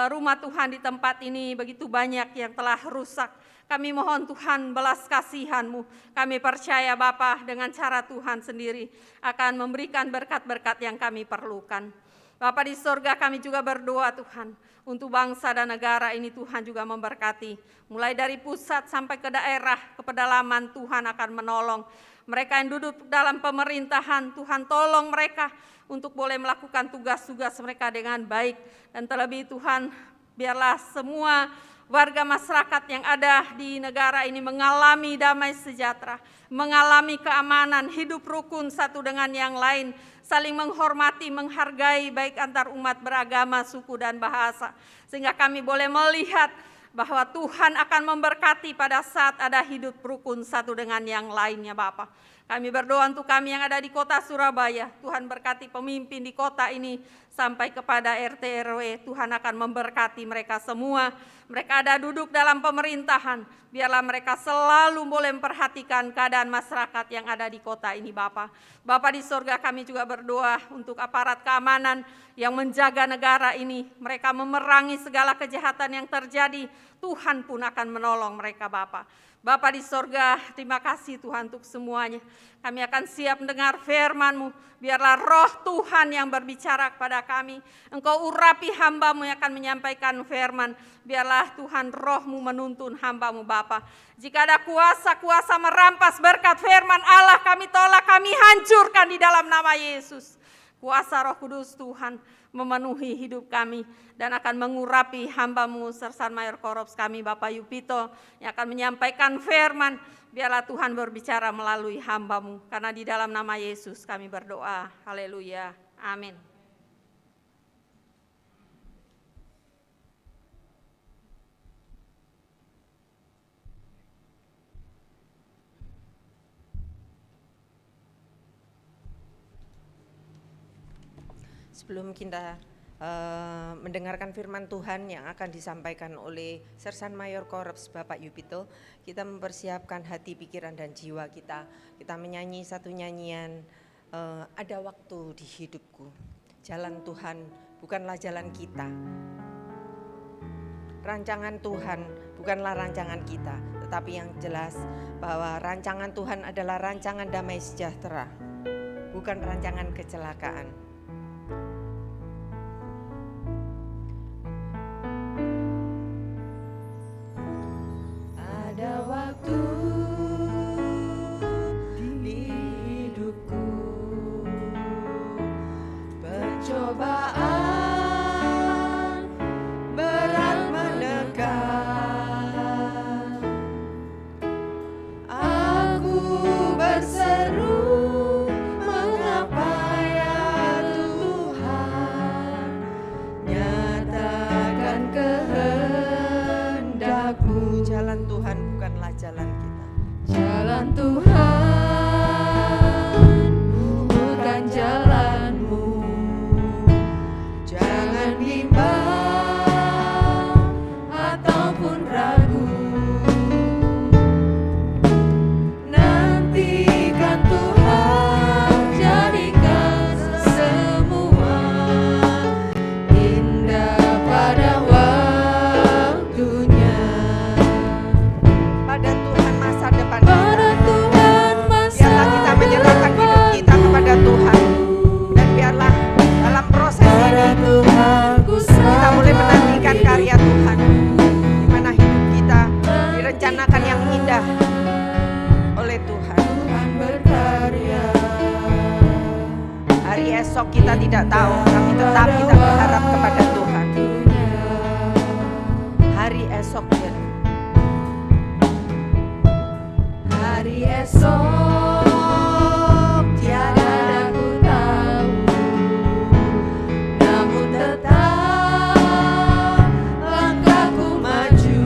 rumah Tuhan di tempat ini begitu banyak yang telah rusak. Kami mohon Tuhan belas kasihan-Mu. Kami percaya Bapa dengan cara Tuhan sendiri akan memberikan berkat-berkat yang kami perlukan. Bapa di sorga, kami juga berdoa Tuhan untuk bangsa dan negara ini. Tuhan juga memberkati. Mulai dari pusat sampai ke daerah, ke pedalaman, Tuhan akan menolong. Mereka yang duduk dalam pemerintahan, Tuhan tolong mereka untuk boleh melakukan tugas-tugas mereka dengan baik. Dan terlebih Tuhan, biarlah semua warga masyarakat yang ada di negara ini mengalami damai sejahtera, mengalami keamanan, hidup rukun satu dengan yang lain, saling menghormati, menghargai baik antar umat beragama, suku dan bahasa. Sehingga kami boleh melihat bahwa Tuhan akan memberkati pada saat ada hidup rukun satu dengan yang lainnya Bapa. Kami berdoa untuk kami yang ada di kota Surabaya. Tuhan berkati pemimpin di kota ini sampai kepada RT RW. Tuhan akan memberkati mereka semua. Mereka ada duduk dalam pemerintahan. Biarlah mereka selalu boleh memperhatikan keadaan masyarakat yang ada di kota ini Bapa. Bapa di sorga, kami juga berdoa untuk aparat keamanan yang menjaga negara ini. Mereka memerangi segala kejahatan yang terjadi. Tuhan pun akan menolong mereka Bapa. Bapa di sorga, terima kasih Tuhan untuk semuanya. Kami akan siap mendengar firman-Mu. Biarlah roh Tuhan yang berbicara kepada kami. Engkau urapi hamba-Mu yang akan menyampaikan firman. Biarlah Tuhan roh-Mu menuntun hamba-Mu Bapa. Jika ada kuasa-kuasa merampas berkat firman Allah, kami tolak, kami hancurkan di dalam nama Yesus. Kuasa Roh Kudus Tuhan memenuhi hidup kami dan akan mengurapi hamba-Mu Sersan Mayor Korops kami Bapak Yupito yang akan menyampaikan firman. Biarlah Tuhan berbicara melalui hamba-Mu, karena di dalam nama Yesus kami berdoa. Haleluya. Amin. Sebelum kita mendengarkan firman Tuhan yang akan disampaikan oleh Sersan Mayor Korops Bapak Yupito, kita mempersiapkan hati, pikiran, dan jiwa kita. Kita menyanyi satu nyanyian, ada waktu di hidupku. Jalan Tuhan bukanlah jalan kita. Rancangan Tuhan bukanlah rancangan kita, tetapi yang jelas bahwa rancangan Tuhan adalah rancangan damai sejahtera, bukan rancangan kecelakaan. Ada waktu di hidupku, percobaan berat mendekat. Aku berseru, mengapa ya Tuhan, nyatakan kehendak-Mu. Jalan Tuhan bukanlah jalan kita. Jalan Tuhan bukan jalan-Mu. Jangan bimbang ataupun ragu. Nantikan Tuhan jadikan semua indah pada waktunya. Pada Tuhan masa depan kita. Biarlah kita menyerahkan hidup kita kepada Tuhan. Dan biarlah dalam proses ini kita boleh menantikan karya Tuhan, di mana hidup kita direncanakan yang indah oleh Tuhan. Hari esok kita tidak tahu, tapi tetap kita berharap kepada Tuhan. Hari esok ya. Hari esok tiada ku tahu, namun tetap langkahku maju.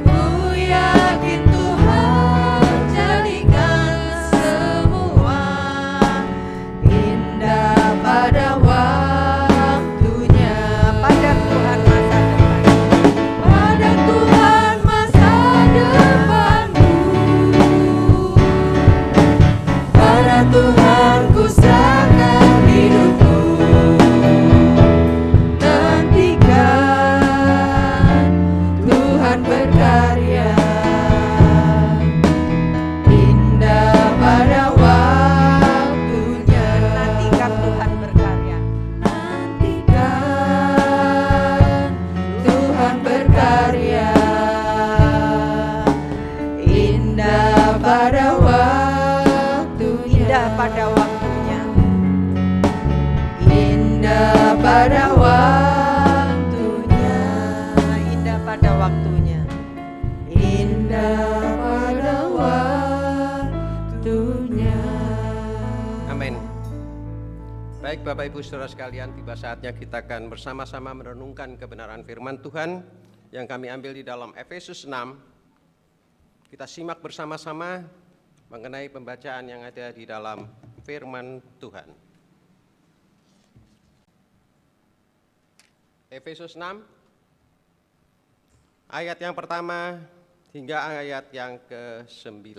Ku yakin Tuhan jadikan semua indah pada waktunya. Pada Tuhan masa depan. Pada Tuhan masa depanmu. Pada Tuhan ku serahkan hidupku. Nantikan Tuhan berkarya, indah pada waktunya. Nantikan Tuhan berkarya. Nantikan Tuhan berkarya, indah pada waktunya. Indah pada waktunya. Indah pada waktunya. Indah pada waktunya. Indah pada waktunya. Amin. Baik Bapak Ibu Saudara sekalian, tiba saatnya kita akan bersama-sama merenungkan kebenaran firman Tuhan yang kami ambil di dalam Efesus 6. Kita simak bersama-sama mengenai pembacaan yang ada di dalam firman Tuhan. Efesus 6 ayat yang pertama hingga ayat yang ke-9.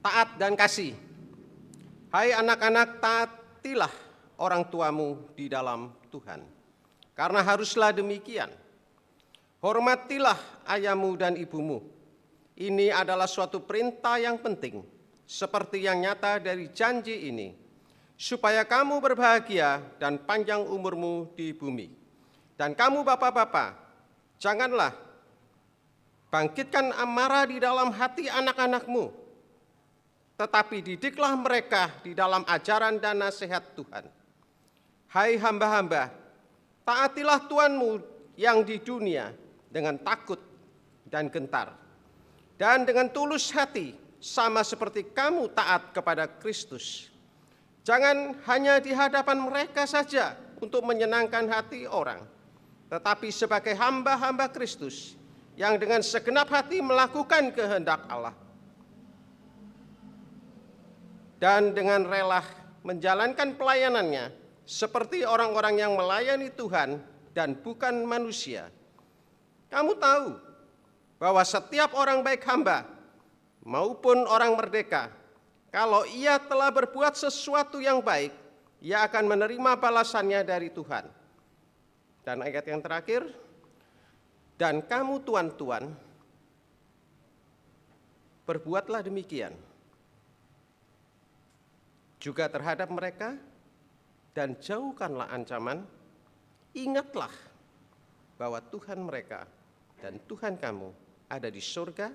Taat dan kasih. Hai anak-anak, taatilah orang tuamu di dalam Tuhan. Karena haruslah demikian. Hormatilah ayahmu dan ibumu. Ini adalah suatu perintah yang penting, seperti yang nyata dari janji ini, supaya kamu berbahagia dan panjang umurmu di bumi. Dan kamu bapak-bapak, janganlah bangkitkan amarah di dalam hati anak-anakmu, tetapi didiklah mereka di dalam ajaran dan nasihat Tuhan. Hai hamba-hamba, taatilah Tuhanmu yang di dunia dengan takut dan gentar, dan dengan tulus hati, sama seperti kamu taat kepada Kristus. Jangan hanya di hadapan mereka saja untuk menyenangkan hati orang, tetapi sebagai hamba-hamba Kristus yang dengan segenap hati melakukan kehendak Allah dan dengan rela menjalankan pelayanannya seperti orang-orang yang melayani Tuhan dan bukan manusia. Kamu tahu bahwa setiap orang baik hamba maupun orang merdeka, kalau ia telah berbuat sesuatu yang baik, ia akan menerima balasannya dari Tuhan. Dan ayat yang terakhir, dan kamu tuan-tuan, berbuatlah demikian juga terhadap mereka, dan jauhkanlah ancaman. Ingatlah bahwa Tuhan mereka dan Tuhan kamu ada di surga,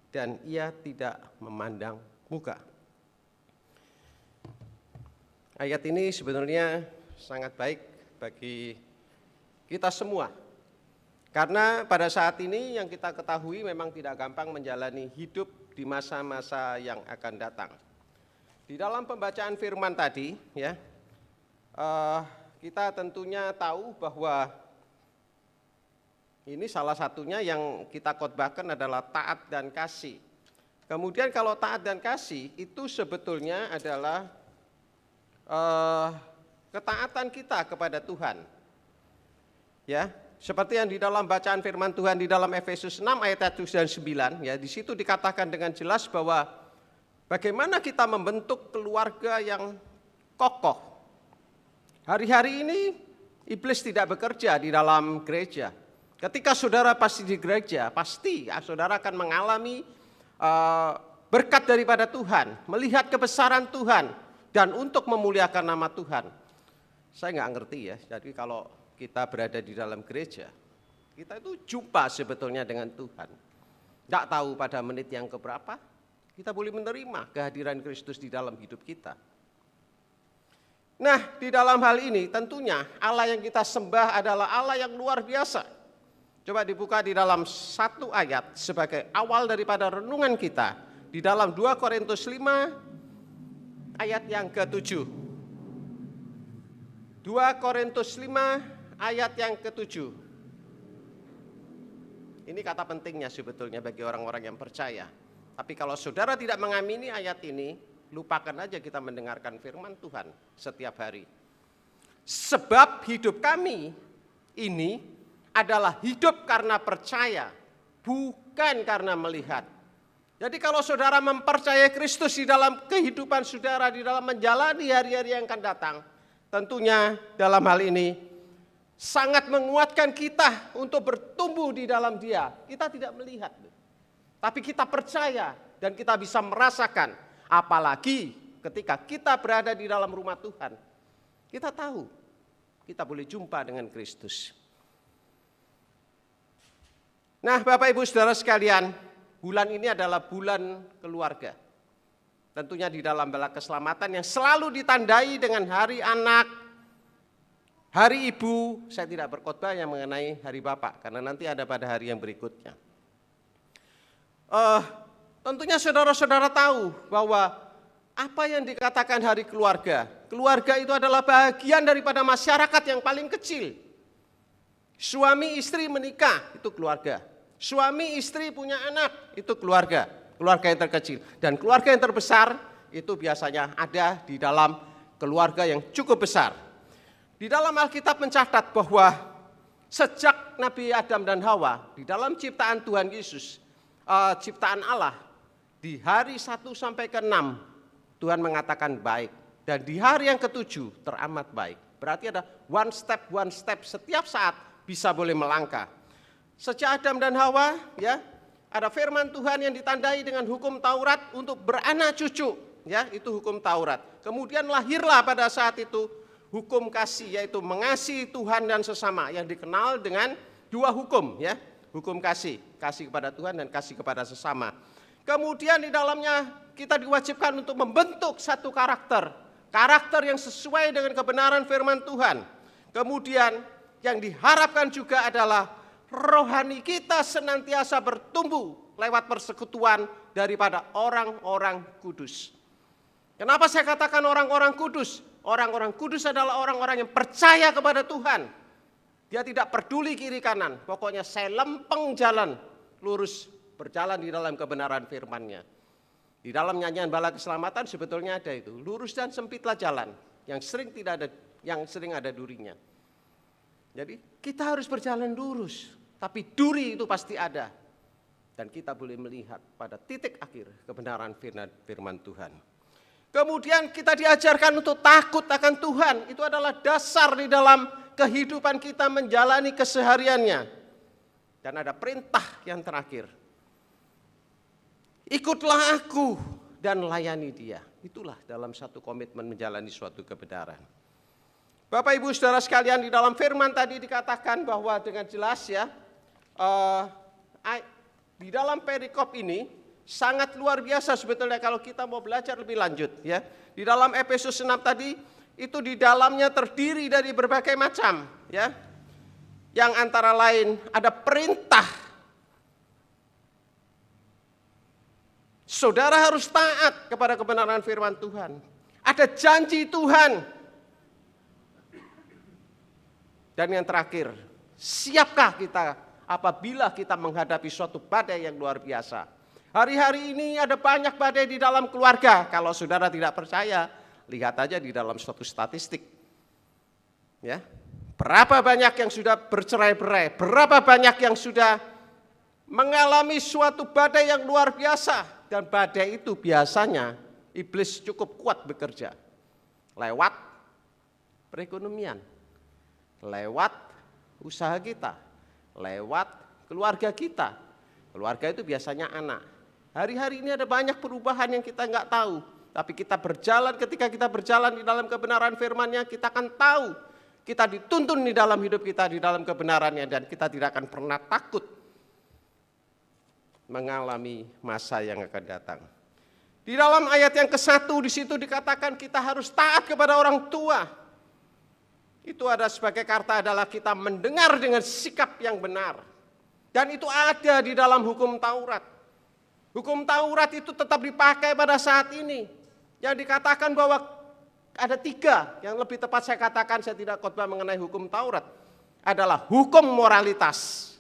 dan ia tidak memandang muka. Ayat ini sebenarnya sangat baik bagi kita semua. Karena pada saat ini yang kita ketahui memang tidak gampang menjalani hidup di masa-masa yang akan datang. Di dalam pembacaan firman tadi, ya, kita tentunya tahu bahwa ini salah satunya yang kita khotbahkan adalah taat dan kasih. Kemudian kalau taat dan kasih itu sebetulnya adalah ketaatan kita kepada Tuhan. Ya, seperti yang di dalam bacaan firman Tuhan di dalam Efesus 6 ayat 1 dan 9, ya, di situ dikatakan dengan jelas bahwa bagaimana kita membentuk keluarga yang kokoh. Hari-hari ini iblis tidak bekerja di dalam gereja. Ketika saudara pasti di gereja, pasti saudara akan mengalami berkat daripada Tuhan, melihat kebesaran Tuhan, dan untuk memuliakan nama Tuhan. Saya nggak ngerti ya, jadi kalau kita berada di dalam gereja, kita itu jumpa sebetulnya dengan Tuhan. Nggak tahu pada menit yang keberapa, kita boleh menerima kehadiran Kristus di dalam hidup kita. Nah, di dalam hal ini tentunya Allah yang kita sembah adalah Allah yang luar biasa. Coba dibuka di dalam satu ayat sebagai awal daripada renungan kita. Di dalam 2 Korintus 5 ayat yang ke-7. 2 Korintus 5 ayat yang ke-7. Ini kata pentingnya sebetulnya bagi orang-orang yang percaya. Tapi kalau saudara tidak mengamini ayat ini, lupakan aja kita mendengarkan firman Tuhan setiap hari. Sebab hidup kami ini adalah hidup karena percaya, bukan karena melihat. Jadi kalau saudara mempercayai Kristus di dalam kehidupan saudara, di dalam menjalani hari-hari yang akan datang, tentunya dalam hal ini sangat menguatkan kita untuk bertumbuh di dalam Dia. Kita tidak melihat, tapi kita percaya dan kita bisa merasakan. Apalagi ketika kita berada di dalam rumah Tuhan, kita tahu kita boleh jumpa dengan Kristus. Nah, Bapak Ibu Saudara sekalian, bulan ini adalah bulan keluarga. Tentunya di dalam bela keselamatan yang selalu ditandai dengan hari anak, hari ibu. Saya tidak berkhotbah yang mengenai hari bapak, karena nanti ada pada hari yang berikutnya. Tentunya saudara-saudara tahu bahwa apa yang dikatakan hari keluarga, keluarga itu adalah bagian daripada masyarakat yang paling kecil. Suami istri menikah, itu keluarga. Suami istri punya anak, itu keluarga. Keluarga yang terkecil. Dan keluarga yang terbesar, itu biasanya ada di dalam keluarga yang cukup besar. Di dalam Alkitab mencatat bahwa sejak Nabi Adam dan Hawa, di dalam ciptaan Tuhan Yesus, ciptaan Allah, di hari 1 sampai ke 6, Tuhan mengatakan baik. Dan di hari yang ke-7 teramat baik. Berarti ada one step setiap saat bisa boleh melangkah. Sejak Adam dan Hawa, ya, ada firman Tuhan yang ditandai dengan hukum Taurat untuk beranak cucu, ya, itu hukum Taurat. Kemudian lahirlah pada saat itu hukum kasih, yaitu mengasihi Tuhan dan sesama, yang dikenal dengan dua hukum, ya, hukum kasih kepada Tuhan dan kasih kepada sesama. Kemudian di dalamnya kita diwajibkan untuk membentuk satu karakter yang sesuai dengan kebenaran firman Tuhan. Kemudian yang diharapkan juga adalah rohani kita senantiasa bertumbuh lewat persekutuan daripada orang-orang kudus. Kenapa saya katakan orang-orang kudus? Orang-orang kudus adalah orang-orang yang percaya kepada Tuhan. Dia tidak peduli kiri kanan, pokoknya saya lempeng jalan, lurus berjalan di dalam kebenaran firman-Nya. Di dalam nyanyian Bala Keselamatan sebetulnya ada itu, lurus dan sempitlah jalan yang sering ada durinya. Jadi kita harus berjalan lurus, tapi duri itu pasti ada. Dan kita boleh melihat pada titik akhir kebenaran firman Tuhan. Kemudian kita diajarkan untuk takut akan Tuhan. Itu adalah dasar di dalam kehidupan kita menjalani kesehariannya. Dan ada perintah yang terakhir. Ikutlah aku dan layani dia. Itulah dalam satu komitmen menjalani suatu kebenaran. Bapak Ibu Saudara sekalian, di dalam firman tadi dikatakan bahwa dengan jelas, ya, di dalam perikop ini sangat luar biasa sebetulnya kalau kita mau belajar lebih lanjut, ya. Di dalam Efesus 6 tadi itu di dalamnya terdiri dari berbagai macam, ya. Yang antara lain ada perintah. Saudara harus taat kepada kebenaran firman Tuhan. Ada janji Tuhan. Dan yang terakhir, siapkah kita apabila kita menghadapi suatu badai yang luar biasa? Hari-hari ini ada banyak badai di dalam keluarga. Kalau saudara tidak percaya, lihat aja di dalam suatu statistik. Ya, berapa banyak yang sudah bercerai-berai, berapa banyak yang sudah mengalami suatu badai yang luar biasa. Dan badai itu biasanya iblis cukup kuat bekerja lewat perekonomian, lewat usaha kita, lewat keluarga kita. Keluarga itu biasanya anak. Hari-hari ini ada banyak perubahan yang kita nggak tahu. Tapi ketika kita berjalan di dalam kebenaran firman-Nya, kita akan tahu. Kita dituntun di dalam hidup kita, di dalam kebenarannya. Dan kita tidak akan pernah takut mengalami masa yang akan datang. Di dalam ayat yang ke-1 di situ dikatakan kita harus taat kepada orang tua. Itu ada sebagai kata adalah kita mendengar dengan sikap yang benar. Dan itu ada di dalam hukum Taurat. Hukum Taurat itu tetap dipakai pada saat ini. Yang dikatakan bahwa ada 3, yang lebih tepat saya katakan, saya tidak khotbah mengenai hukum Taurat, adalah hukum moralitas.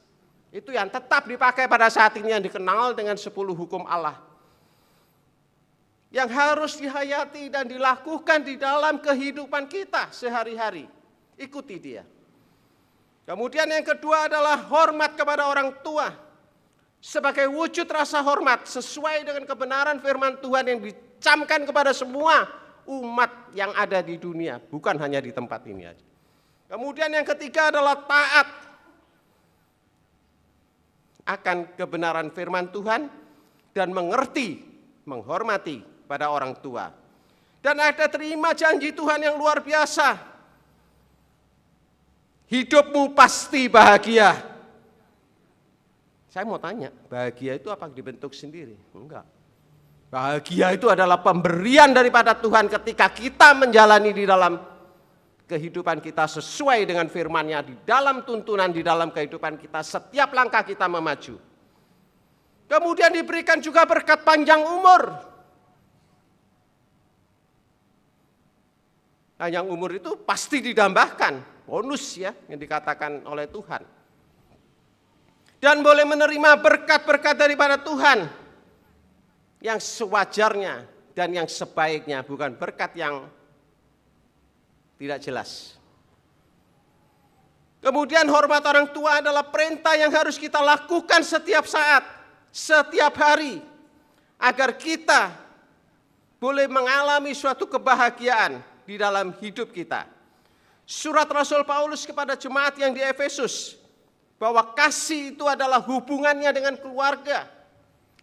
Itu yang tetap dipakai pada saat ini yang dikenal dengan 10 hukum Allah. Yang harus dihayati dan dilakukan di dalam kehidupan kita sehari-hari. Ikuti dia. Kemudian yang kedua adalah hormat kepada orang tua. Sebagai wujud rasa hormat sesuai dengan kebenaran firman Tuhan yang dicamkan kepada semua umat yang ada di dunia. Bukan hanya di tempat ini aja. Kemudian yang ketiga adalah taat akan kebenaran firman Tuhan dan menghormati pada orang tua. Dan ada terima janji Tuhan yang luar biasa. Hidupmu pasti bahagia. Saya mau tanya, bahagia itu apa dibentuk sendiri? Enggak. Bahagia itu adalah pemberian daripada Tuhan ketika kita menjalani di dalam kehidupan kita sesuai dengan firman-Nya, di dalam tuntunan, di dalam kehidupan kita, setiap langkah kita memaju. Kemudian diberikan juga berkat panjang umur. Panjang umur itu pasti didambahkan, bonus ya yang dikatakan oleh Tuhan. Dan boleh menerima berkat-berkat daripada Tuhan yang sewajarnya dan yang sebaiknya, bukan berkat yang tidak jelas. Kemudian hormat orang tua adalah perintah yang harus kita lakukan setiap saat, setiap hari, agar kita boleh mengalami suatu kebahagiaan di dalam hidup kita. Surat Rasul Paulus kepada jemaat yang di Efesus, bahwa kasih itu adalah hubungannya dengan keluarga.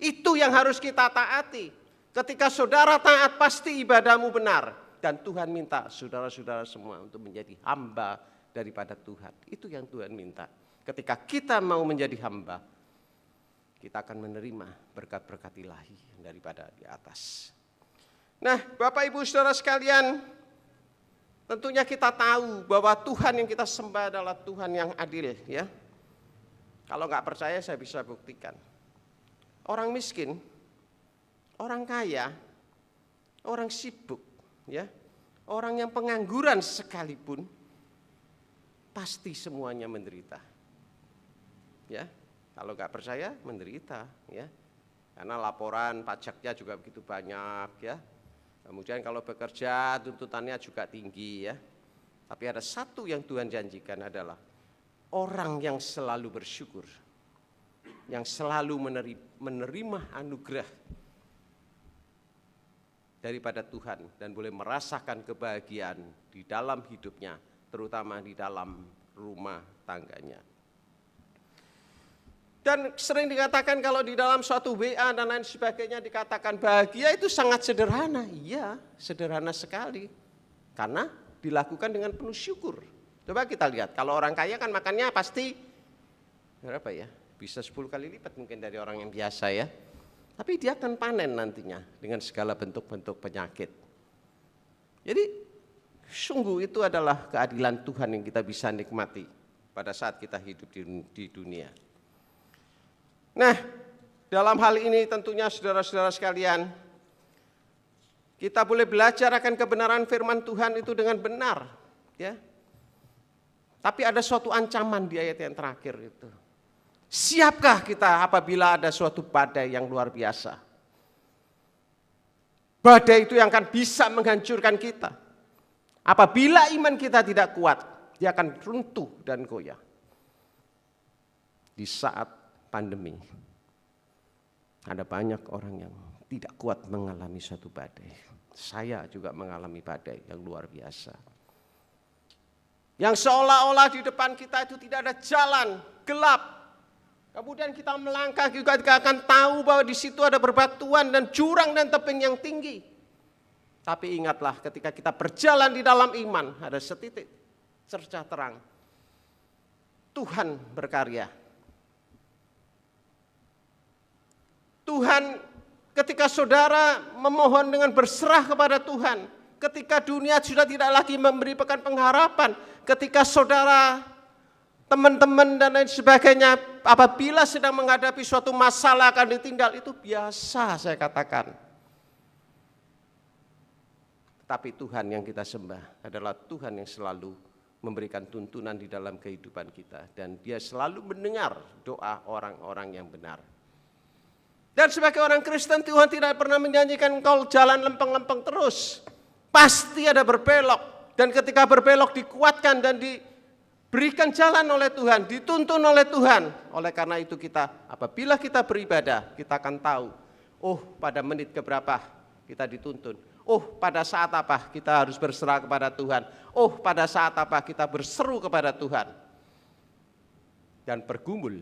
Itu yang harus kita taati. Ketika saudara taat, pasti ibadahmu benar. Dan Tuhan minta saudara-saudara semua untuk menjadi hamba daripada Tuhan. Itu yang Tuhan minta. Ketika kita mau menjadi hamba, kita akan menerima berkat-berkat ilahi daripada di atas. Nah, Bapak Ibu Saudara sekalian, tentunya kita tahu bahwa Tuhan yang kita sembah adalah Tuhan yang adil, ya. Kalau nggak percaya saya bisa buktikan. Orang miskin, orang kaya, orang sibuk, ya, orang yang pengangguran sekalipun, pasti semuanya menderita. Ya, kalau nggak percaya menderita, ya, karena laporan pajaknya juga begitu banyak, ya. Kemudian kalau bekerja tuntutannya juga tinggi, ya. Tapi ada satu yang Tuhan janjikan adalah orang yang selalu bersyukur, yang selalu menerima anugerah daripada Tuhan dan boleh merasakan kebahagiaan di dalam hidupnya, terutama di dalam rumah tangganya. Dan sering dikatakan kalau di dalam suatu WA dan lain sebagainya dikatakan bahagia, itu sangat sederhana. Iya, sederhana sekali. Karena dilakukan dengan penuh syukur. Coba kita lihat, kalau orang kaya kan makannya pasti berapa ya? Bisa 10 kali lipat mungkin dari orang yang biasa, ya. Tapi dia akan panen nantinya dengan segala bentuk-bentuk penyakit. Jadi sungguh itu adalah keadilan Tuhan yang kita bisa nikmati pada saat kita hidup di dunia. Nah, dalam hal ini tentunya saudara-saudara sekalian, kita boleh belajar akan kebenaran firman Tuhan itu dengan benar, ya. Tapi ada suatu ancaman di ayat yang terakhir itu. Siapkah kita apabila ada suatu badai yang luar biasa? Badai itu yang akan bisa menghancurkan kita. Apabila iman kita tidak kuat, dia akan runtuh dan goyah. Di saat pandemi, ada banyak orang yang tidak kuat mengalami suatu badai. Saya juga mengalami badai yang luar biasa. Yang seolah-olah di depan kita itu tidak ada jalan, gelap. Kemudian kita melangkah juga kita akan tahu bahwa di situ ada berbatuan dan jurang dan tebing yang tinggi. Tapi ingatlah ketika kita berjalan di dalam iman, ada setitik cercah terang. Tuhan berkarya. Tuhan ketika saudara memohon dengan berserah kepada Tuhan, ketika dunia sudah tidak lagi memberikan pengharapan, ketika saudara, teman-teman dan lain sebagainya apabila sedang menghadapi suatu masalah akan ditinggal, itu biasa saya katakan. Tapi Tuhan yang kita sembah adalah Tuhan yang selalu memberikan tuntunan di dalam kehidupan kita, dan dia selalu mendengar doa orang-orang yang benar. Dan sebagai orang Kristen, Tuhan tidak pernah menjanjikan engkau jalan lempeng-lempeng terus. Pasti ada berbelok, dan ketika berbelok dikuatkan dan diberikan jalan oleh Tuhan, dituntun oleh Tuhan. Oleh karena itu kita, apabila kita beribadah, kita akan tahu, oh pada menit keberapa kita dituntun. Oh pada saat apa kita harus berserah kepada Tuhan. Oh pada saat apa kita berseru kepada Tuhan. Dan bergumul,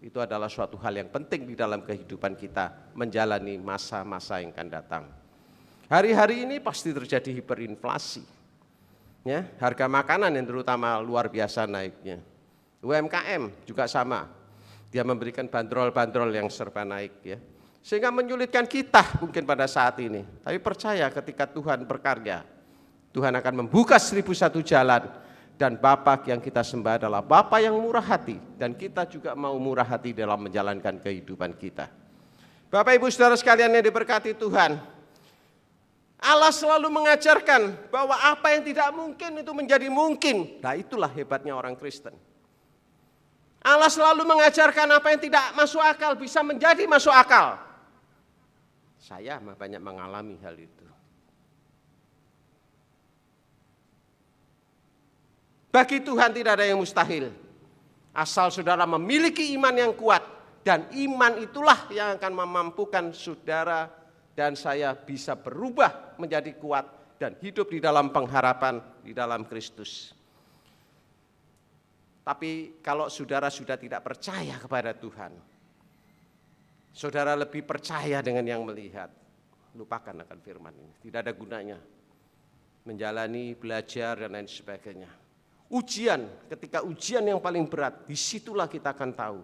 itu adalah suatu hal yang penting di dalam kehidupan kita menjalani masa-masa yang akan datang. Hari-hari ini pasti terjadi hiperinflasi. Ya, harga makanan yang terutama luar biasa naiknya. UMKM juga sama. Dia memberikan bandrol-bandrol yang serba naik, ya. Sehingga menyulitkan kita mungkin pada saat ini. Tapi percaya ketika Tuhan berkarya, Tuhan akan membuka 1001 jalan. Dan Bapa yang kita sembah adalah Bapa yang murah hati. Dan kita juga mau murah hati dalam menjalankan kehidupan kita. Bapak Ibu Saudara sekalian yang diberkati Tuhan, Allah selalu mengajarkan bahwa apa yang tidak mungkin itu menjadi mungkin. Nah itulah hebatnya orang Kristen. Allah selalu mengajarkan apa yang tidak masuk akal bisa menjadi masuk akal. Saya banyak mengalami hal itu. Bagi Tuhan tidak ada yang mustahil. Asal saudara memiliki iman yang kuat. Dan iman itulah yang akan memampukan saudara dan saya bisa berubah menjadi kuat dan hidup di dalam pengharapan di dalam Kristus. Tapi kalau saudara sudah tidak percaya kepada Tuhan, saudara lebih percaya dengan yang melihat, lupakan akan firman ini. Tidak ada gunanya menjalani, belajar, dan lain sebagainya. Ujian, ketika ujian yang paling berat, disitulah kita akan tahu.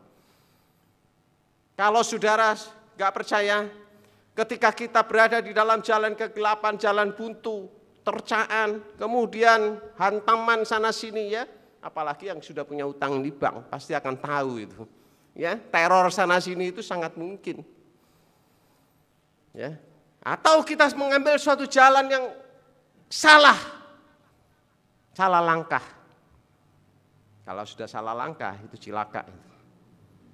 Kalau saudara gak percaya, ketika kita berada di dalam jalan kegelapan, jalan buntu, tercaan, kemudian hantaman sana sini ya, apalagi yang sudah punya utang di bank pasti akan tahu itu. Ya, teror sana sini itu sangat mungkin. Ya. Atau kita mengambil suatu jalan yang salah langkah. Kalau sudah salah langkah itu cilaka.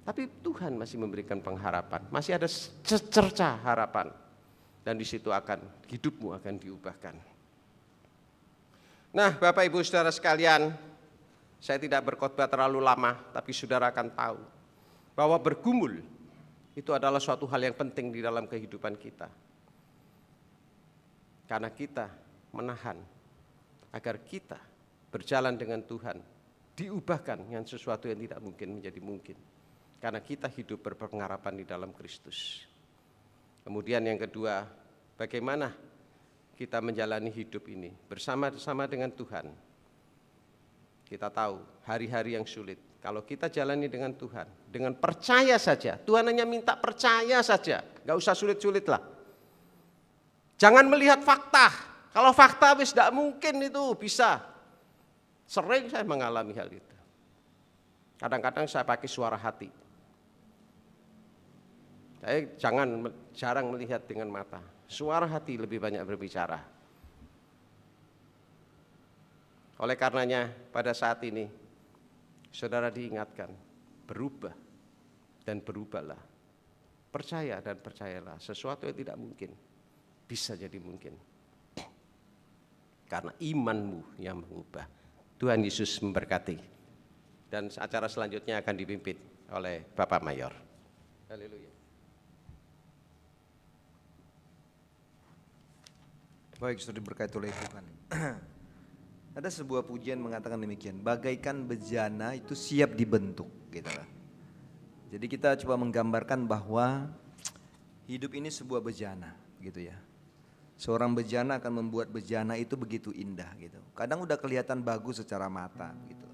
Tapi Tuhan masih memberikan pengharapan, masih ada secerca harapan. Dan di situ hidupmu akan diubahkan. Nah, Bapak Ibu Saudara sekalian, saya tidak berkhotbah terlalu lama, tapi saudara akan tahu bahwa bergumul itu adalah suatu hal yang penting di dalam kehidupan kita. Karena kita menahan agar kita berjalan dengan Tuhan, diubahkan dengan sesuatu yang tidak mungkin menjadi mungkin. Karena kita hidup berpengharapan di dalam Kristus. Kemudian yang kedua, bagaimana kita menjalani hidup ini bersama-sama dengan Tuhan. Kita tahu hari-hari yang sulit, kalau kita jalani dengan Tuhan, dengan percaya saja, Tuhan hanya minta percaya saja, gak usah sulit-sulit lah. Jangan melihat fakta, kalau fakta wis gak mungkin itu bisa. Sering saya mengalami hal itu. Kadang-kadang saya pakai suara hati. Saya jarang melihat dengan mata, suara hati lebih banyak berbicara. Oleh karenanya pada saat ini saudara diingatkan berubah dan berubahlah. Percaya dan percayalah, sesuatu yang tidak mungkin bisa jadi mungkin. Karena imanmu yang mengubah. Tuhan Yesus memberkati. Dan acara selanjutnya akan dipimpin oleh Bapak Mayor. Haleluya. Baik, sudah diberkati oleh Tuhan. Ada sebuah pujian mengatakan demikian, bagaikan bejana itu siap dibentuk, gitu lah. Jadi kita coba menggambarkan bahwa hidup ini sebuah bejana, gitu ya. Seorang bejana akan membuat bejana itu begitu indah, gitu. Kadang udah kelihatan bagus secara mata, gitu.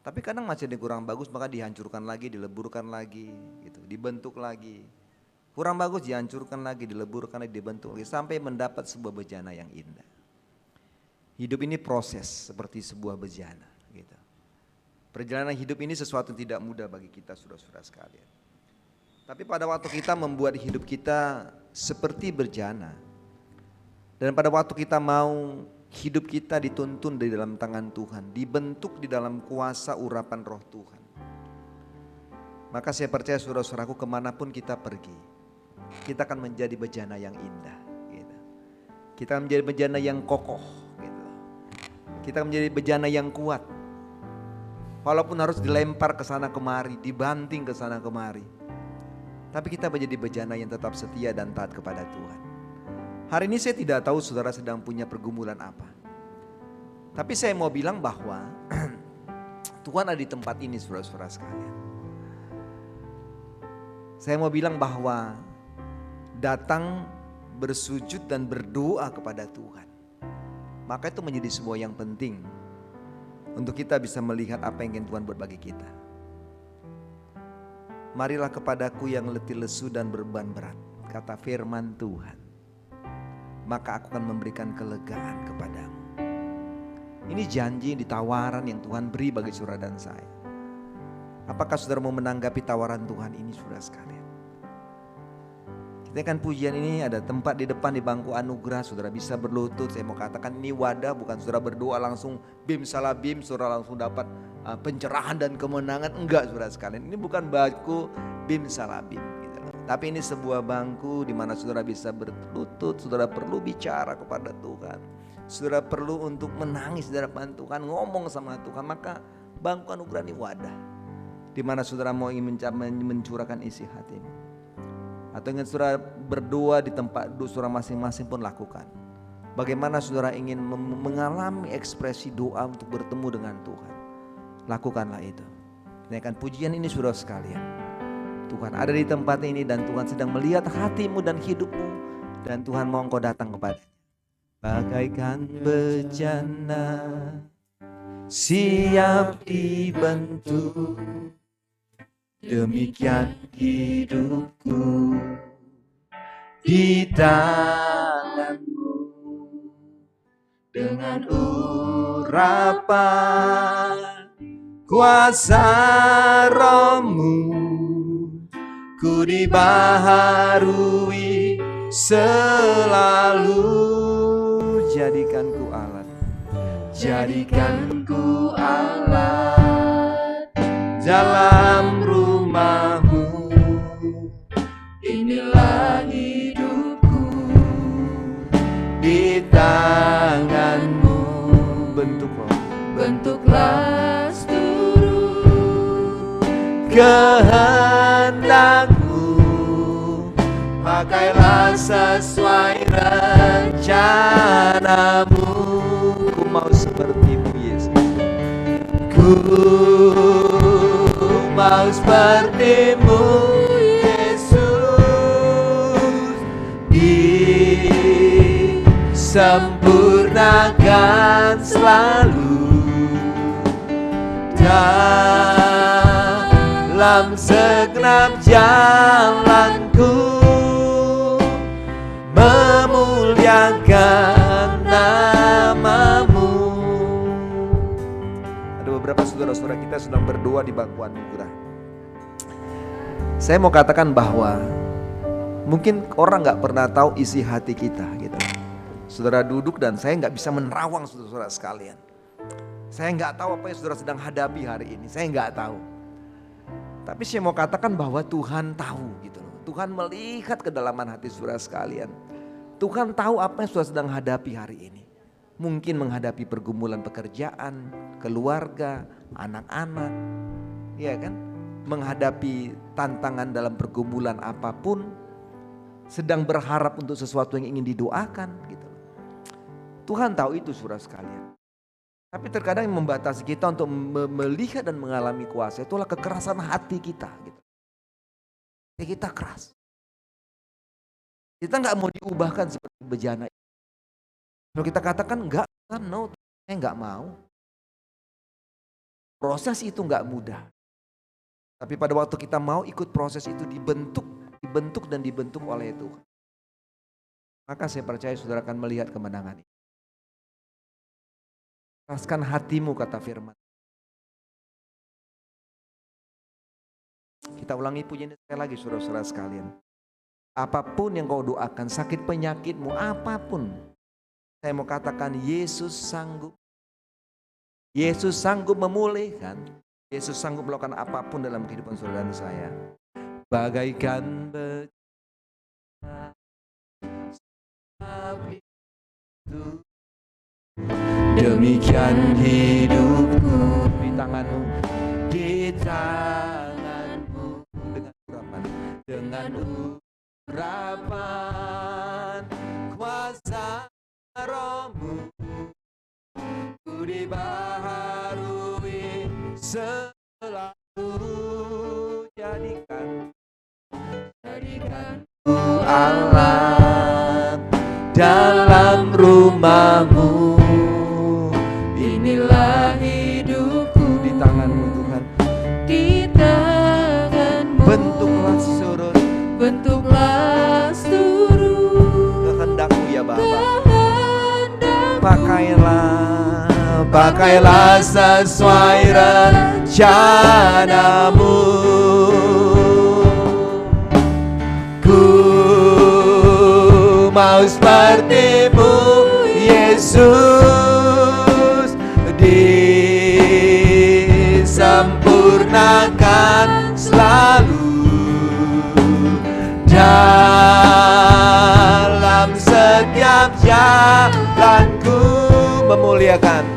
Tapi kadang masih ada kurang bagus, maka dihancurkan lagi, dileburkan lagi, gitu, dibentuk lagi. Kurang bagus dihancurkan lagi, dileburkan lagi, dibentuk lagi, sampai mendapat sebuah bejana yang indah. Hidup ini proses seperti sebuah bejana, gitu. Perjalanan hidup ini sesuatu yang tidak mudah bagi kita, saudara-saudara sekalian. Tapi pada waktu kita membuat hidup kita seperti berjana, dan pada waktu kita mau hidup kita dituntun di dalam tangan Tuhan, dibentuk di dalam kuasa urapan Roh Tuhan, maka saya percaya saudara-saudaraku, kemanapun kita pergi, kita akan menjadi bejana yang indah, gitu. Kita akan menjadi bejana yang kokoh. Kita menjadi bejana yang kuat. Walaupun harus dilempar ke sana kemari, dibanting ke sana kemari. Tapi kita menjadi bejana yang tetap setia dan taat kepada Tuhan. Hari ini saya tidak tahu saudara sedang punya pergumulan apa. Tapi saya mau bilang bahwa Tuhan ada di tempat ini, saudara-saudara sekalian. Saya mau bilang bahwa datang bersujud dan berdoa kepada Tuhan, maka itu menjadi sebuah yang penting untuk kita bisa melihat apa yang ingin Tuhan buat bagi kita. Marilah kepadaku yang letih lesu dan beban berat, kata firman Tuhan, maka aku akan memberikan kelegaan kepadamu. Ini janji di tawaran yang Tuhan beri bagi saudara dan saya. Apakah saudara mau menanggapi tawaran Tuhan ini, saudara sekalian? Kita kan pujian ini ada tempat di depan di bangku anugerah, saudara bisa berlutut. Saya mau katakan ini wadah, bukan saudara berdoa langsung bim salah bim, saudara langsung dapat pencerahan dan kemenangan. Enggak, saudara sekalian, ini bukan bangku bim salah bim, gitu. Tapi ini sebuah bangku di mana saudara bisa berlutut, saudara perlu bicara kepada Tuhan, saudara perlu untuk menangis di hadapan Tuhan, ngomong sama Tuhan. Maka bangku anugerah ini wadah di mana saudara mau ingin mencurahkan isi hatimu. Atau ingin saudara berdoa di tempat duduk saudara masing-masing pun lakukan. Bagaimana saudara ingin mengalami ekspresi doa untuk bertemu dengan Tuhan. lakukanlah itu. Naikkan pujian ini saudara sekalian. Tuhan ada di tempat ini dan Tuhan sedang melihat hatimu dan hidupmu, dan Tuhan mau engkau datang kepadanya. Bagaikan bejana siap dibentuk, demikian hidupku di tanganmu. Dengan urapan kuasa Roh-Mu, ku dibaharui selalu. Jadikan ku alat, jadikan ku alat dalam rumah-Mu. Inilah hidupku di tangan-Mu. Bentuklah seluruh kehendak-Mu, pakailah sesuai rencana-Mu. Ku mau seperti-Mu Yesus, ku mau seperti-Mu Yesus, disempurnakan selalu dalam segenap jalanku, memuliakan nama-Mu. Ada beberapa saudara-saudara kita sedang berdoa di bangku anugerah. Saya mau katakan bahwa mungkin orang gak pernah tahu isi hati kita gitu. Saudara duduk dan saya gak bisa menerawang saudara-saudara sekalian. Saya nggak tahu apa yang saudara sedang hadapi hari ini. Saya nggak tahu. Tapi saya mau katakan bahwa Tuhan tahu gitu loh. Tuhan melihat kedalaman hati saudara sekalian. Tuhan tahu apa yang saudara sedang hadapi hari ini. Mungkin menghadapi pergumulan pekerjaan, keluarga, anak-anak. Ya kan? Menghadapi tantangan dalam pergumulan apapun. Sedang berharap untuk sesuatu yang ingin didoakan gitu. Tuhan tahu itu saudara sekalian. Tapi terkadang yang membatasi kita untuk melihat dan mengalami kuasa itulah kekerasan hati kita. Gitu. Kita keras. Kita nggak mau diubahkan seperti bejana. Kalau kita katakan enggak, no, saya nggak mau. Proses itu nggak mudah. Tapi pada waktu kita mau ikut proses itu dibentuk dan dibentuk oleh Tuhan. Maka saya percaya saudara akan melihat kemenangan ini. Keraskan hatimu kata firman. Kita ulangi pujian sekali lagi saudara-saudara sekalian. Apapun yang kau doakan, sakit penyakitmu, apapun. Saya mau katakan Yesus sanggup. Yesus sanggup memulihkan. Yesus sanggup melakukan apapun dalam kehidupan saudara dan saya. Bagaikan bejana itu. Demikian hidupku di tangan-Mu, di tangan-Mu, dengan urapan kuasa Roh-Mu, ku dibaharui selalu. Jadikan ku alat dalam rumah-Mu. Inilah hidupku di tangan-Mu Tuhan, di tangan-Mu. Bentuklah seluruh kehendak-Mu ya Bapa. Pakailah sesuai rencana-Mu. Ku mau seperti-Mu Yesus, disempurnakan selalu dalam setiap jalanku, memuliakan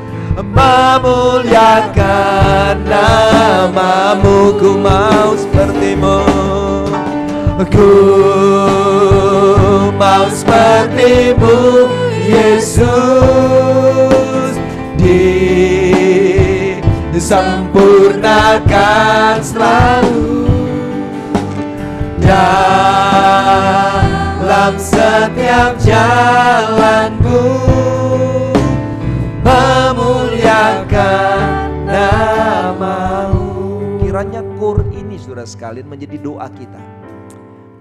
nama-Mu. Ku mau seperti-Mu, ku mau seperti-Mu Yesus, sempurnakan selalu dalam setiap jalanku, memuliakan nama-Mu. Kiranya KUR ini saudara sekalian menjadi doa kita,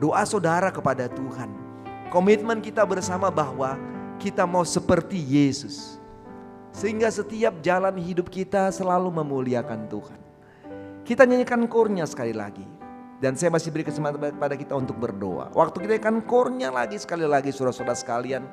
doa saudara kepada Tuhan. Komitmen kita bersama bahwa kita mau seperti Yesus, sehingga setiap jalan hidup kita selalu memuliakan Tuhan. Kita nyanyikan KUR-nya sekali lagi. Dan saya masih beri kesempatan kepada kita untuk berdoa. Waktu kita akan KUR-nya lagi sekali lagi saudara-saudara sekalian.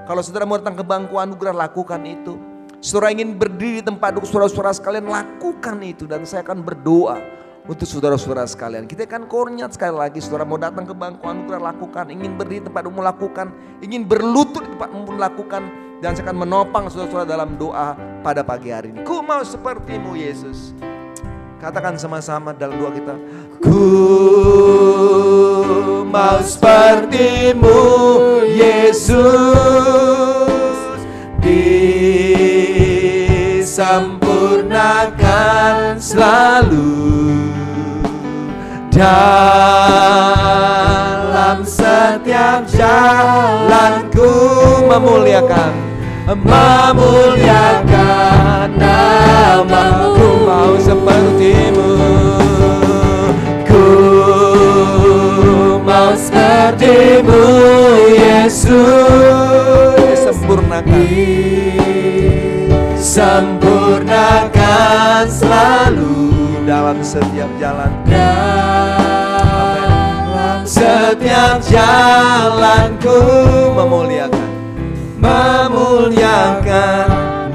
Kalau saudara mau datang ke bangku anugerah, lakukan itu. Saudara ingin berdiri di tempat duduk saudara-saudara sekalian, lakukan itu. Dan saya akan berdoa untuk saudara-saudara sekalian. Kita akan KUR-nya sekali lagi. Saudara mau datang ke bangku anugerah, lakukan. Ingin berdiri di tempat umum, lakukan. Ingin berlutut di tempat umum, lakukan. Dan saya akan menopang saudara-saudara dalam doa pada pagi hari ini. Ku mau seperti-Mu Yesus. Katakan sama-sama dalam doa kita. Ku mau seperti-Mu Yesus, disempurnakan selalu dalam setiap jalanku, memuliakan nama-Mu. Mau seperti-Mu, ku mau seperti-Mu Yesus, sempurnakan selalu dalam setiap jalan, dalam setiap jalanku, memuliakan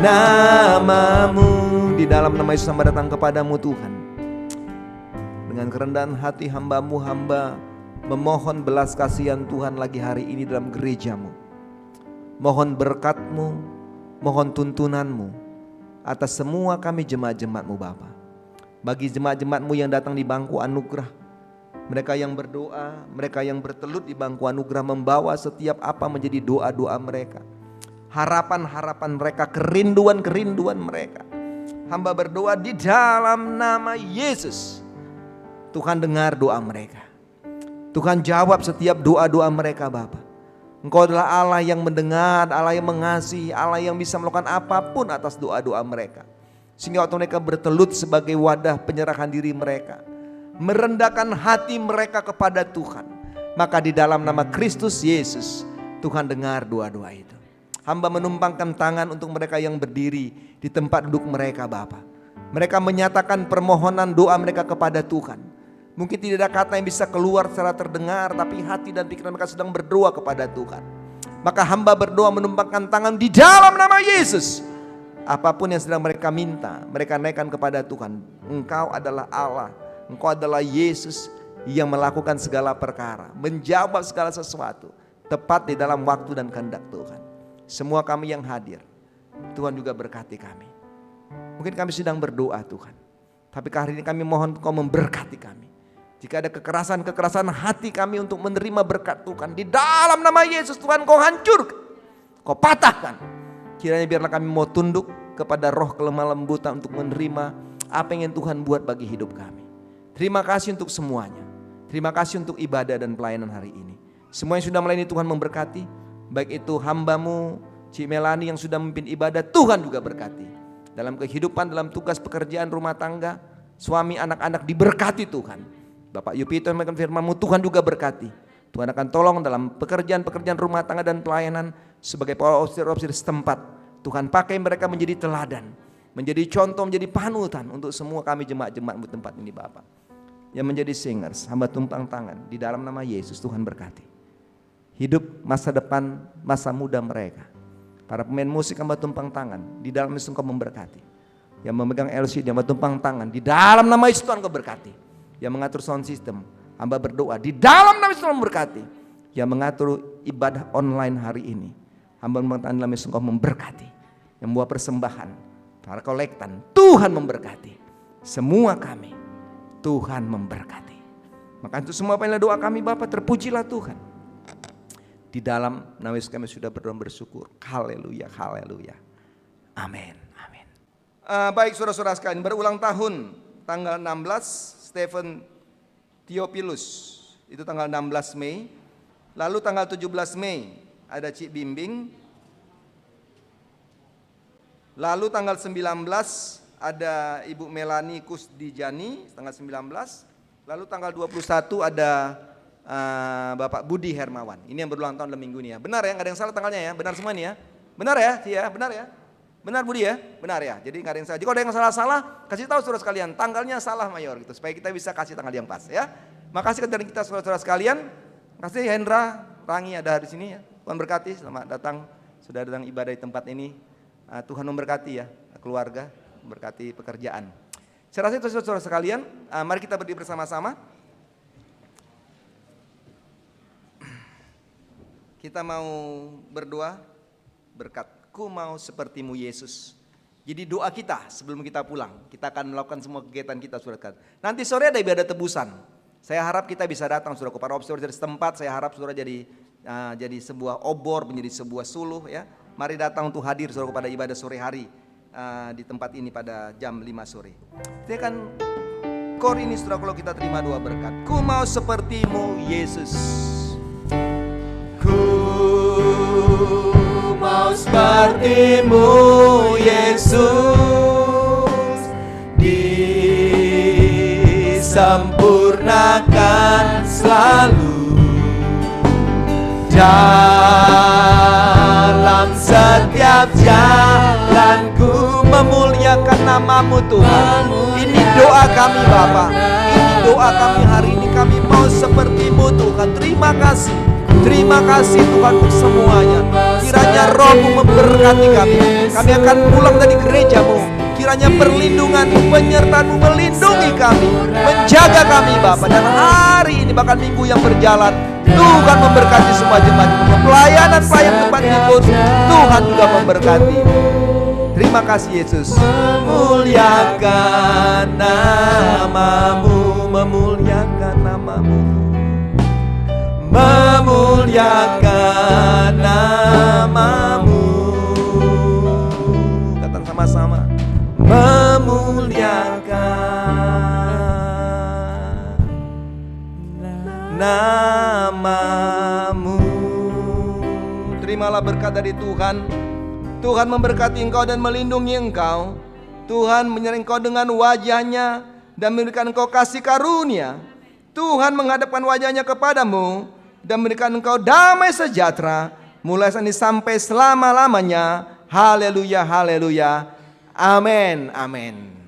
nama-Mu. Di dalam nama Yesus hamba datang kepadamu Tuhan. Dengan kerendahan hati hamba-Mu, hamba memohon belas kasihan Tuhan lagi hari ini dalam gereja-Mu. Mohon berkat-Mu, mohon tuntunan-Mu atas semua kami jemaat-jemaat-Mu Bapa. Bagi jemaat-jemaat-Mu yang datang di bangku anugerah, mereka yang berdoa, mereka yang bertelut di bangku anugerah, membawa setiap apa menjadi doa-doa mereka, harapan-harapan mereka, kerinduan-kerinduan mereka. Hamba berdoa di dalam nama Yesus, Tuhan dengar doa mereka. Tuhan jawab setiap doa-doa mereka Bapa. Engkau adalah Allah yang mendengar, Allah yang mengasihi, Allah yang bisa melakukan apapun atas doa-doa mereka. Sehingga waktu mereka bertelut sebagai wadah penyerahan diri mereka, merendahkan hati mereka kepada Tuhan, maka di dalam nama Kristus Yesus, Tuhan dengar doa-doa itu. Hamba menumpangkan tangan untuk mereka yang berdiri di tempat duduk mereka Bapa. Mereka menyatakan permohonan doa mereka kepada Tuhan. Mungkin tidak ada kata yang bisa keluar secara terdengar, tapi hati dan pikiran mereka sedang berdoa kepada Tuhan. Maka hamba berdoa menumpangkan tangan di dalam nama Yesus. Apapun yang sedang mereka minta, mereka naikkan kepada Tuhan. Engkau adalah Allah, Engkau adalah Yesus yang melakukan segala perkara, menjawab segala sesuatu tepat di dalam waktu dan kehendak Tuhan. Semua kami yang hadir, Tuhan juga berkati kami. Mungkin kami sedang berdoa Tuhan, tapi hari ini kami mohon Kau memberkati kami. Jika ada kekerasan hati kami untuk menerima berkat Tuhan, di dalam nama Yesus Tuhan Kau hancurkan, Kau patahkan. Kiranya biarlah kami mau tunduk kepada roh kelemah lembutan untuk menerima apa yang Tuhan buat bagi hidup kami. Terima kasih untuk semuanya. Terima kasih untuk ibadah dan pelayanan hari ini. Semua yang sudah melayani Tuhan memberkati. Baik itu hamba-Mu Cik Melani yang sudah memimpin ibadah, Tuhan juga berkati. Dalam kehidupan, dalam tugas pekerjaan rumah tangga, suami anak-anak diberkati Tuhan. Bapak Yupito yang memegang firman-Mu, Tuhan juga berkati. Tuhan akan tolong dalam pekerjaan-pekerjaan rumah tangga dan pelayanan sebagai para ofisir-ofisir setempat. Tuhan pakai mereka menjadi teladan, menjadi contoh, menjadi panutan untuk semua kami jemaat-jemaat di tempat ini Bapak. Yang menjadi singers, hamba tumpang tangan di dalam nama Yesus, Tuhan berkati. Hidup masa depan, masa muda mereka. Para pemain musik hamba tumpang tangan, di dalam Yesus Engkau memberkati. Yang memegang LCD hamba tumpang tangan, di dalam nama Yesus Tuhan Engkau berkati. Yang mengatur sound system, hamba berdoa, di dalam nama Yesus Tuhan memberkati. Yang mengatur ibadah online hari ini, hamba tumpang tangan dalam Yesus Engkau memberkati. Yang membawa persembahan, para kolektan, Tuhan memberkati. Semua kami, Tuhan memberkati. Maka untuk semua apa doa kami Bapa, terpujilah Tuhan. Di dalam nama Yesus kami sudah berdoa bersyukur. Haleluya, haleluya. Amin, amin. Baik saudara-saudara sekalian, berulang tahun tanggal 16 Stephen Theophilus, itu tanggal 16 Mei. Lalu tanggal 17 Mei ada Cik Bimbing. Lalu tanggal 19 ada Ibu Melani Kusdijani, tanggal 19. Lalu tanggal 21 ada Bapak Budi Hermawan. Ini yang berulang tahun dalam minggu ini ya. Benar ya, nggak ada yang salah tanggalnya ya, benar semua nih ya. Benar ya, ya, benar ya. Benar Budi ya, benar ya. Jadi nggak ada yang salah. Jika ada yang salah-salah, kasih tahu saudara sekalian, tanggalnya salah mayor gitu, supaya kita bisa kasih tanggal yang pas ya. Makasih dari kita saudara-saudara sekalian. Kasih Hendra, Rangi ada di sini ya. Tuhan berkati, selamat datang, sudah datang ibadah di tempat ini. Tuhan memberkati ya, keluarga, memberkati pekerjaan. Saya rasa itu saudara sekalian, mari kita berdiri bersama-sama. Kita mau berdoa, berkat-Ku mau seperti-Mu Yesus. Jadi doa kita sebelum kita pulang, kita akan melakukan semua kegiatan kita saudara. Nanti sore ada ibadah tebusan. Saya harap kita bisa datang saudara, para observer dari setempat. Saya harap saudara jadi sebuah obor, menjadi sebuah suluh ya. Mari datang untuk hadir saudara pada ibadah sore hari di tempat ini pada jam 5 sore. Kita akan core ini saudara, kalau kita terima doa berkat. Ku mau seperti-Mu Yesus. Ku mau seperti-Mu Yesus, disempurnakan selalu dalam setiap jalanku, memuliakan nama-Mu Tuhan. Ini doa kami Bapa, ini doa kami hari ini, kami mau seperti-Mu Tuhan. Terima kasih Tuhan untuk semuanya. Kiranya Roh-Mu memberkati kami. Kami akan pulang dari gereja-Mu. Kiranya perlindungan-Mu, penyertaan-Mu melindungi kami, menjaga kami Bapa. Dan hari ini bahkan minggu yang berjalan, Tuhan memberkati semua jemaat-Mu. Pelayanan tempat libur, Tuhan juga memberkati. Terima kasih Yesus. Memuliakan nama-Mu, memuliakan nama-Mu, memuliakan nama-Mu. Katakan sama-sama, memuliakan nama-Mu. Terimalah berkat dari Tuhan. Tuhan memberkati engkau dan melindungi engkau. Tuhan menyertai engkau dengan wajah-Nya dan memberikan engkau kasih karunia. Tuhan menghadapkan wajah-Nya kepadamu dan memberikan engkau damai sejahtera mulai saat ini sampai selama-lamanya. Haleluya, haleluya. Amin, amin.